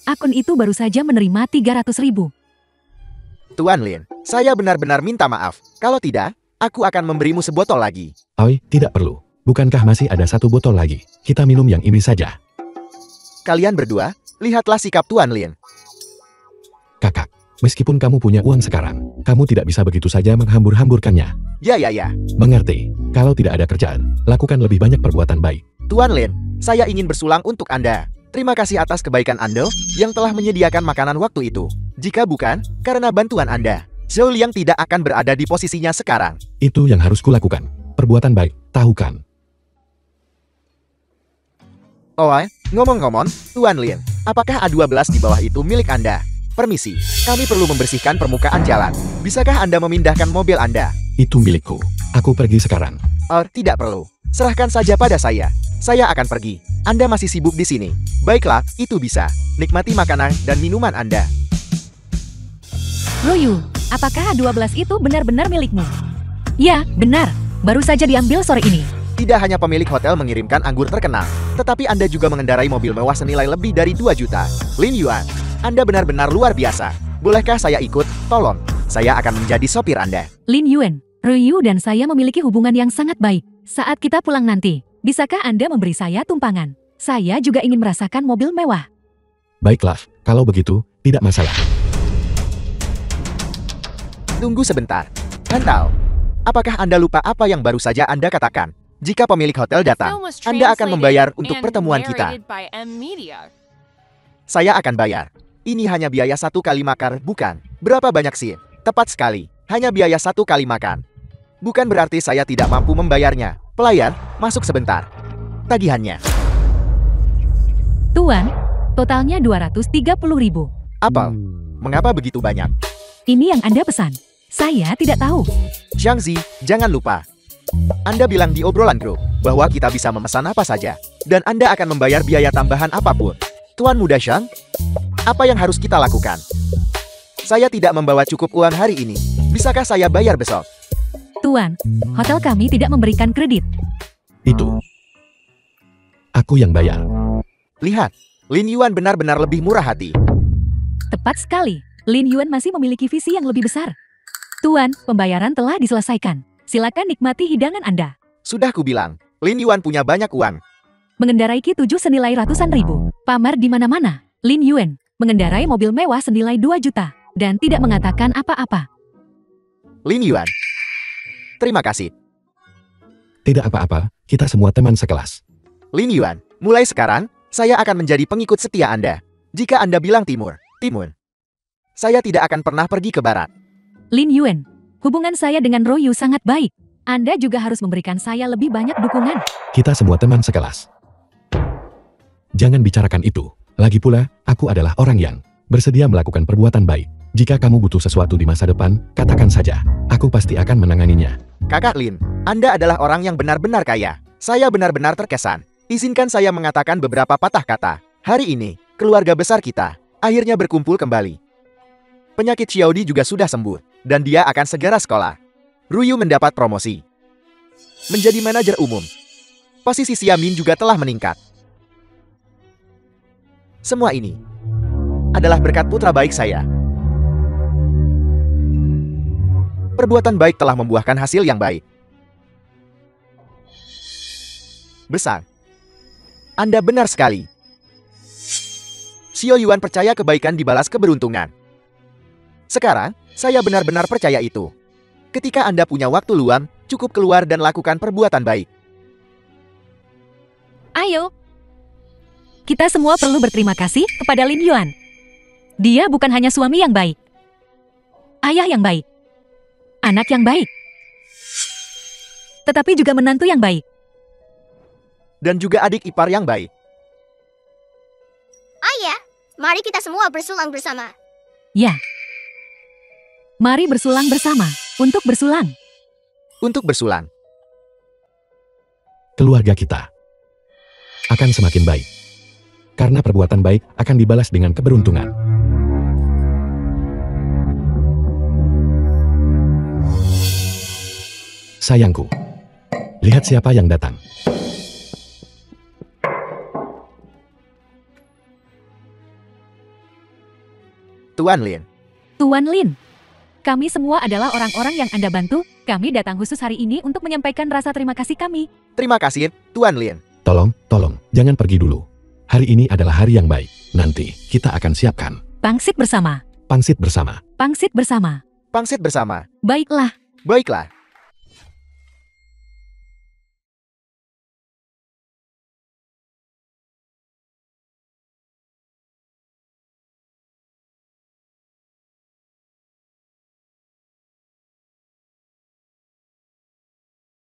Akun itu baru saja menerima 300.000.
Tuan Lin, saya benar-benar minta maaf. Kalau tidak, aku akan memberimu sebotol lagi.
Oi, tidak perlu. Bukankah masih ada 1 botol lagi? Kita minum yang ini saja.
Kalian berdua, lihatlah sikap Tuan Lin.
Kakak, meskipun kamu punya uang sekarang, kamu tidak bisa begitu saja menghambur-hamburkannya.
Ya.
Mengerti? Kalau tidak ada kerjaan, lakukan lebih banyak perbuatan baik.
Tuan Lin, saya ingin bersulang untuk Anda. Terima kasih atas kebaikan Anda yang telah menyediakan makanan waktu itu. Jika bukan, karena bantuan Anda, Zhou Liang tidak akan berada di posisinya sekarang.
Itu yang harus kulakukan. Perbuatan baik, tahu kan?
Oh, ngomong-ngomong, Tuan Lin, Apakah A12 di bawah itu milik Anda? Permisi, kami perlu membersihkan permukaan jalan. Bisakah Anda memindahkan mobil Anda?
Itu milikku. Aku pergi sekarang.
Oh, tidak perlu. Serahkan saja pada saya. Saya akan pergi. Anda masih sibuk di sini. Baiklah, itu bisa. Nikmati makanan dan minuman Anda.
Royu, apakah A12 itu benar-benar milikmu? Ya, benar. Baru saja diambil sore ini.
Tidak hanya pemilik hotel mengirimkan anggur terkenal, tetapi Anda juga mengendarai mobil mewah senilai lebih dari 2 juta. Lin Yuan, Anda benar-benar luar biasa. Bolehkah saya ikut? Tolong, saya akan menjadi sopir Anda.
Lin Yuan, Royu dan saya memiliki hubungan yang sangat baik. Saat kita pulang nanti, bisakah Anda memberi saya tumpangan? Saya juga ingin merasakan mobil mewah.
Baiklah, kalau begitu, tidak masalah.
Tunggu sebentar. Hantau, apakah Anda lupa apa yang baru saja Anda katakan? Jika pemilik hotel datang, Anda akan membayar untuk pertemuan kita. Saya akan bayar. Ini hanya biaya 1 kali makan, bukan? Berapa banyak sih? Tepat sekali, hanya biaya 1 kali makan. Bukan berarti saya tidak mampu membayarnya. Pelayan, masuk sebentar. Tagihannya.
Tuan, totalnya 230.000.
Apa? Mengapa begitu banyak?
Ini yang Anda pesan. Saya tidak tahu.
Zhangzi, jangan lupa. Anda bilang di obrolan grup bahwa kita bisa memesan apa saja, dan Anda akan membayar biaya tambahan apapun. Tuan Muda Zhang, apa yang harus kita lakukan? Saya tidak membawa cukup uang hari ini. Bisakah saya bayar besok?
Tuan, hotel kami tidak memberikan kredit.
Itu. Aku yang bayar.
Lihat, Lin Yuan benar-benar lebih murah hati.
Tepat sekali. Lin Yuan masih memiliki visi yang lebih besar. Tuan, pembayaran telah diselesaikan. Silakan nikmati hidangan Anda.
Sudah kubilang, Lin Yuan punya banyak uang.
Mengendarai Q7 senilai ratusan ribu. Pamer di mana-mana. Lin Yuan mengendarai mobil mewah senilai 2 juta. Dan tidak mengatakan apa-apa.
Lin Yuan, terima kasih.
Tidak apa-apa, kita semua teman sekelas.
Lin Yuan, mulai sekarang, saya akan menjadi pengikut setia Anda. Jika Anda bilang timur, saya tidak akan pernah pergi ke barat.
Lin Yuan, hubungan saya dengan Royu sangat baik. Anda juga harus memberikan saya lebih banyak dukungan.
Kita semua teman sekelas. Jangan bicarakan itu. Lagi pula, aku adalah orang yang bersedia melakukan perbuatan baik. Jika kamu butuh sesuatu di masa depan, katakan saja. Aku pasti akan menanganinya.
Kakak Lin, Anda adalah orang yang benar-benar kaya. Saya benar-benar terkesan. Izinkan saya mengatakan beberapa patah kata. Hari ini, keluarga besar kita akhirnya berkumpul kembali. Penyakit Xiaodi juga sudah sembuh, dan dia akan segera sekolah. Ruyu mendapat promosi menjadi manajer umum. Posisi Xiamin juga telah meningkat. Semua ini adalah berkat putra baik saya. Perbuatan baik telah membuahkan hasil yang baik. Besar. Anda benar sekali. Xiao Yuan percaya kebaikan dibalas keberuntungan. Sekarang, saya benar-benar percaya itu. Ketika Anda punya waktu luang, cukup keluar dan lakukan perbuatan baik.
Ayo. Kita semua perlu berterima kasih kepada Lin Yuan. Dia bukan hanya suami yang baik, ayah yang baik, anak yang baik, tetapi juga menantu yang baik.
Dan juga adik ipar yang baik.
Ayah, mari kita semua bersulang bersama.
Ya. Mari bersulang bersama, untuk bersulang.
Untuk bersulang.
Keluarga kita akan semakin baik. Karena perbuatan baik akan dibalas dengan keberuntungan. Sayangku, lihat siapa yang datang.
Tuan Lin.
Tuan Lin, kami semua adalah orang-orang yang Anda bantu. Kami datang khusus hari ini untuk menyampaikan rasa terima kasih kami.
Terima kasih, Tuan Lin.
Tolong, jangan pergi dulu. Hari ini adalah hari yang baik. Nanti, kita akan siapkan
Pangsit bersama.
pangsit bersama.
Pangsit bersama.
Pangsit bersama.
Baiklah.
Baiklah.